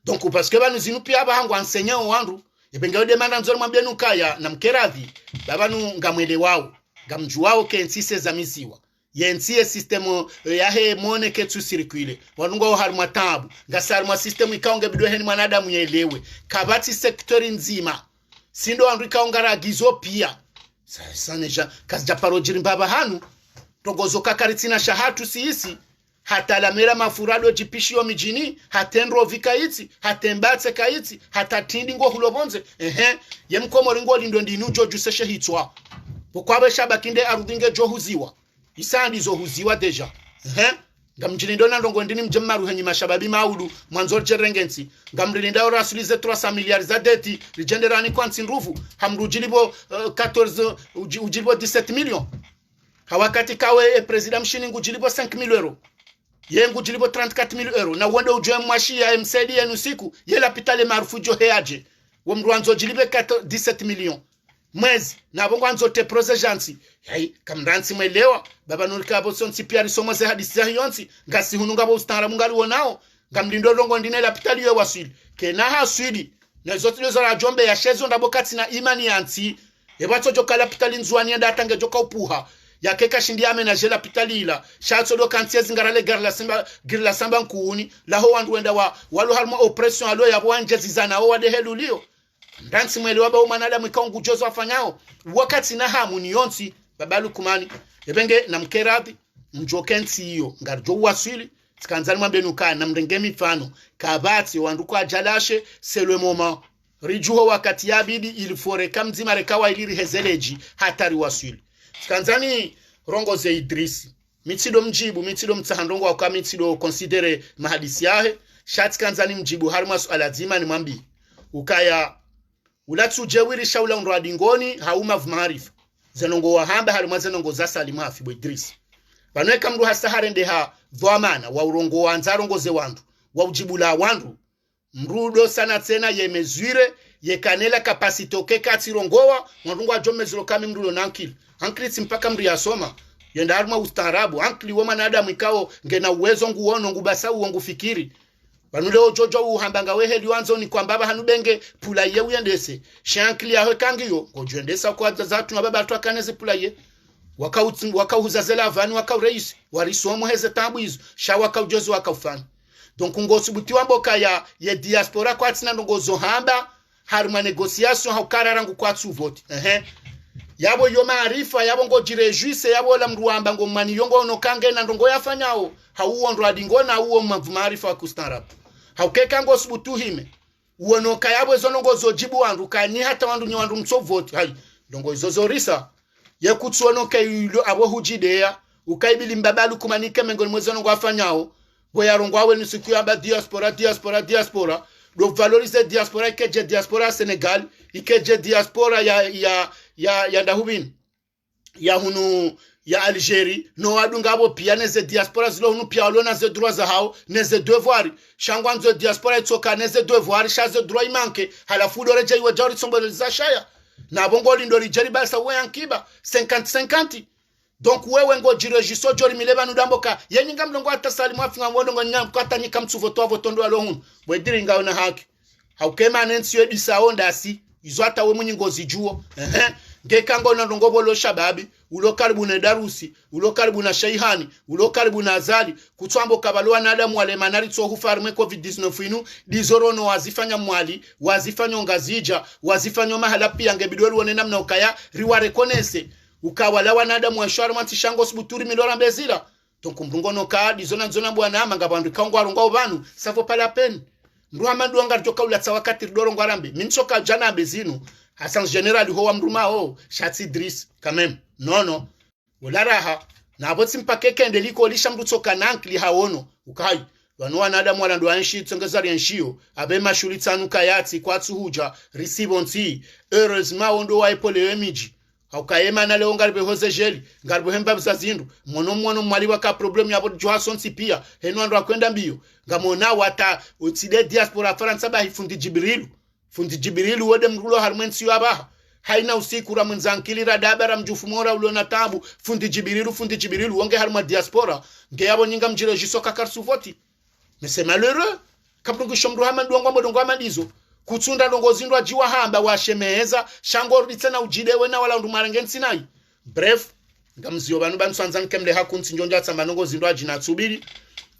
donc parce que banu zinu pia bahangu enseignant wandu ebenga demanda nzoro mwambie nukaya na mkeravi babanu ngamwele wao ngamju wao kensise za misiwa yensie system ya he mone ketsu circuler wanungo harma tabu ngasarma system ikaonge bidwe heni mwanadamu yelewe kabati sektori nzima sindo andu ikaongara gizo pia sasa neja kasja parojiri mbaba hanu togozo kakaritina shahatu siisi hata lamera mafurado jipishio mijini hatendro vikaiti hatembatse kaiti hatatindi ngo hulobonze yemkomo ringo lindo ndinujo juseshe hitwa bokwabe shabakinde arudinge johuziwa isandi zohuziwa deja ngamjilindo na ndongo ndini mjemaru henyi mashababi maudu mwanzo cherengensi ngamrilinda orasulize 300 miliyari za deti ligenderani kwansi nrufu hamrujilibo 14 ujilibo 17 million hawakati kawe president mshini ngujilibo 5 million euro yengu jilibo 34,000 euro na wende ujwe mwashi ya MCD yenu siku yela pitale marufu jo heaje womruanzo jilibe 17 million mwezi na bongo anzo te prosejansi hai kamransi mwelewa baba nurika boson sipiari somoze hadisi ya hiyonsi ngasi hununga bo ustara mungali wonao ngamlindo longo ndine la pitali yo wasili kena ha swidi na zote lezo la jombe ya shezo ndabokati na imani yanti ebato joka la pitali nzuani enda atange joka upuha ya keka shindi amenaje la pitalila shatso do kantiezi ngarale girla samba nkuuni la ho wandu wenda walu halmo oppression alo ya bwanje zizana o wade helulio ndansi mwele waba umanadamu ikaungu jozo afanyao wakati na hamu ni yonsi babalu kumani ebenge na mkerabi mjokensi hiyo ngarjo wasili tikanzani mwambe nuka na mrenge mifano kabati wandu kwa jalashe c'est le moment rijuho wakati yabidi ilifore kamzima rekawa iliri hezeleji hatari wasili tikanzani rongo ze Idrisi mitido mjibu mitido mtahandongo waka mitido considere mahadisi yahe shati kanzani mjibu harima suala zima ni mwambi ukaya ulatu jewiri shaula unradi ngoni hauma vumarifu zenongo wahamba harima zenongo za salimu hafibu Idrisi banweka mru hasaharende ha dhuamana wa urongo wanzarongo ze wandu wa ujibula wandu mrudo sana tena yemezwire yekanela kapasito kekati rongowa mwadungu wa jomezilo kami mrudo nankili ankili mpaka mri yasoma yenda harma ustaarabu ankili woma na adamu ikao ngena uwezo nguono ngubasa uongu fikiri banule ojojo uhambanga weheli wanzo ni kwa mbaba hanubenge pula ye uyendese shankili yawe kangiyo kujendesa kwa zatu na baba atu akaneze pula ye wakauhuzazela avani wakaureisi warisomo heze tabu hizo sha wakaujozo wakaufani donc ngo subutiwa mboka ya diaspora kwa tina ngo zohamba haruma negociation haukararangu kwa tsu vote yabo yo maarifa yabo ngo jirejuise yabo la mruamba ngo mani yongo ono kange na ndongo yafanyao hauo ndo adingo na uo maarifa wa kustarab haukeka ngo subutu hime uono kayabo zo ngo zojibu wandu kani hata wandu ni wandu mso vote hai ndongo zozorisa ye kutsono kayulo abo hujidea ukaibili mbabalu kumanike mengo mwezo ngo afanyao boyarongo awe ni siku yamba diaspora do valoriser diaspora ikeje diaspora Senegal ikeje diaspora ya ndahubin ya hunu ya Algerie no adunga abo pia neze diaspora zilo hunu pia olona ze droits za hao neze devoir shangwanzo diaspora itoka neze devoir shaze droit manke halafu do reje iwe jari sombo za shaya na bongo lindo lijeri basa we ankiba 50-50 donc wewe ngo jirejiso jori mileba nudamboka yenyinga mlongo atasali mwafinga mwodongo nyam kwata nyika mtsuvoto avotondo alohun bwediringa ona haki haukema nensi yedi saonda si izwata we munyi ngozi juo ngekango na ndongo bolo shababi ulo karibu na darusi ulo karibu na shaihani ulo karibu na azali kutwambo kabalwa na adamu wale manari tso hufarme covid-19 inu dizorono wazifanya mwali wazifanya ngazija wazifanya mahala pia ngebidori wone namna ukaya riware konese ukawala wanadamu wa shwari mantishango subuturi milora mbezira donc mrungono ka dizona bwana amanga bandu kangwa rongo banu savo pala pen ndwa anga toka ulatsa wakati ridoro ngwarambe minsoka jana bezinu Hassan General ho wa mruma ho Shatsi Idris quand même non ularaha na abotsi mpake kende liko lisha mrutsoka nankli haono ukai wanu wanadamu wala ndo anshi tsongezari anshio abe mashuli tsanuka yatsi kwa tsuhuja receive heureusement ondo wa epole emiji haukayema na leo ngarbe hoze jeli ngarbe hemba mzazindu mwono mwali waka problem ya bodo Johansson pia henu ndo akwenda mbio ngamona wata utide diaspora France ba hifundi Jibrilu wode mrulo harmensi yabaha haina usiku ra mwenzankilira dabara mjufumora ulona tabu fundi Jibrilu wonge harma diaspora nge yabo nyinga mjire jisoka karsuvoti c'est malheureux kaprongo shomru hama ndongo amadizo kutsunda ndongo zindwa jiwa hamba washemeza shangoro ditena ujidewe na wala ndumarengensi nayi bref ngamziyo banu sanzan kemle hakunti njonja tsamba ndongo zindwa jina tsubiri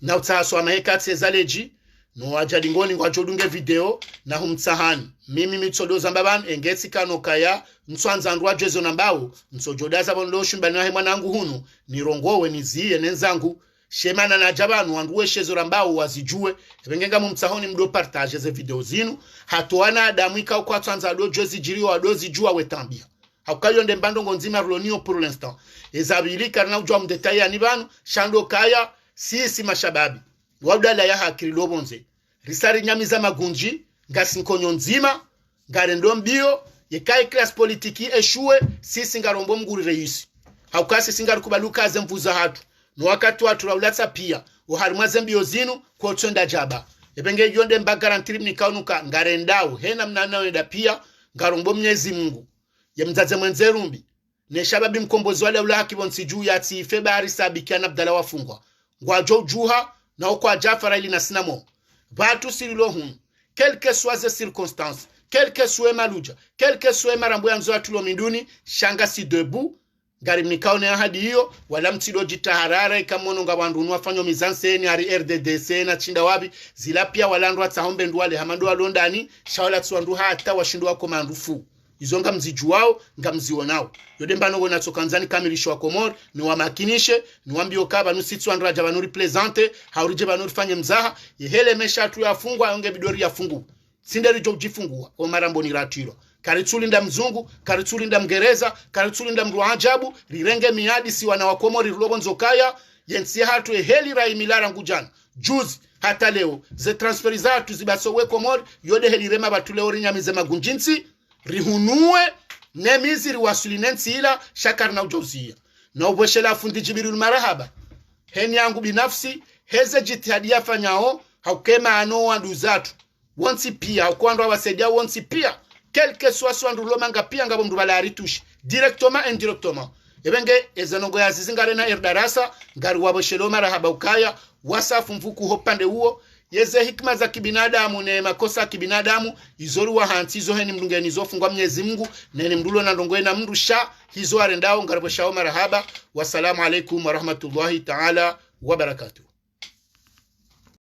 na utaso amahekatse zaleji no wajadingoni ngwajodunge video na humtsahani mimi mitsodo zambaban engeti kano kaya nswanza ndwa jezo nambao nsojodaza bondo shimbani wa mwanangu hunu nirongowe niziye nenzangu shemana na jabanu wanduwe shezo rambao wazijue ebengenga mumtsahoni mdo partage ze video zinu hatoana adamu ika kwa twanza do jozi jiriwa dozi jua wetambia haukayo ndembando ngonzima rolonio pour l'instant ezabili karna ujwa mdetaye anibanu shando kaya sisi mashababi wabdala ya hakiri lobonze risari nyamiza magunji ngasinkonyo nzima ngarendo mbio yekai class politiki eshue sisi ngarombo mguri reisi haukasi singaru kubaluka zemvuza hatu no wakati watu raulatsa pia uharimwaze mbio zinu kwa tsonda jaba ebenge yonde mbagarantiri mnikaunuka ngarendao hena mnana wenda pia ngarombo Mwenyezi Mungu ye mzaze mwenzerumbi ne shababi mkombozi wale ula hakibonsi juu ya tife bari sabikiana Abdalla wafungwa ngwajo juha na okwa Jafara ili na sinamo batu sirilo hun quelque soit les circonstances quelque soit maluja quelque soit marambo ya mzoa tulo minduni shanga si debout garimnikao ne hadi hiyo wala mtido jitaharara ikamono ngabandu nwafanyo mizanseni ari RDDC na chinda wabi zila pia walandwa tsahombe ndwale hamando alondani shawala tsuandu hata washindwa komandufu izonga mzijuwao ngamzionao yode mbano gona tsokanzani kamilisho wa Komor ni wamakinishe ni wambio kaba nusitsu andraja banuri plezante haurije banuri fanye mzaha yehele mesha tu yafungwa yonge bidori yafungu sinderi jo jifungua o marambo ni ratiro karitsulinda mzungu karitsulinda mgereza karitsulinda mruajabu rirenge miadi si wana wa Komori rulobonzo kaya yensi hatu heli rai milara ngujana juzi hata leo ze transferizatu zibasowe Komori yode heli rema batuleo rinyamize magunjinsi rihunue nemiziri wasulinensi ila shakar na ujozia na ubweshela fundi Jibrilu marahaba heni yangu binafsi heze jitihadi yafanyao haukema ano wandu zatu wonsi pia haukuandu wasaidia wonsi pia quelque soit wandu lomanga pia ngabo mdu bala ritushi directement indirectement ebenge ezanongo ya zizingare na erdarasa ngari wabweshelo marahaba ukaya wasafu mvuku hopande huo yeze hikma za kibinadamu ne makosa ya kibinadamu izoru wa hanti zo heni mdungeni zofungwa Mwenyezi Mungu nene mdulo na ndongoe na mrusha hizo arendao ngarabashao marahaba. Wassalamu alaikum wa rahmatullahi ta'ala wa barakatuh.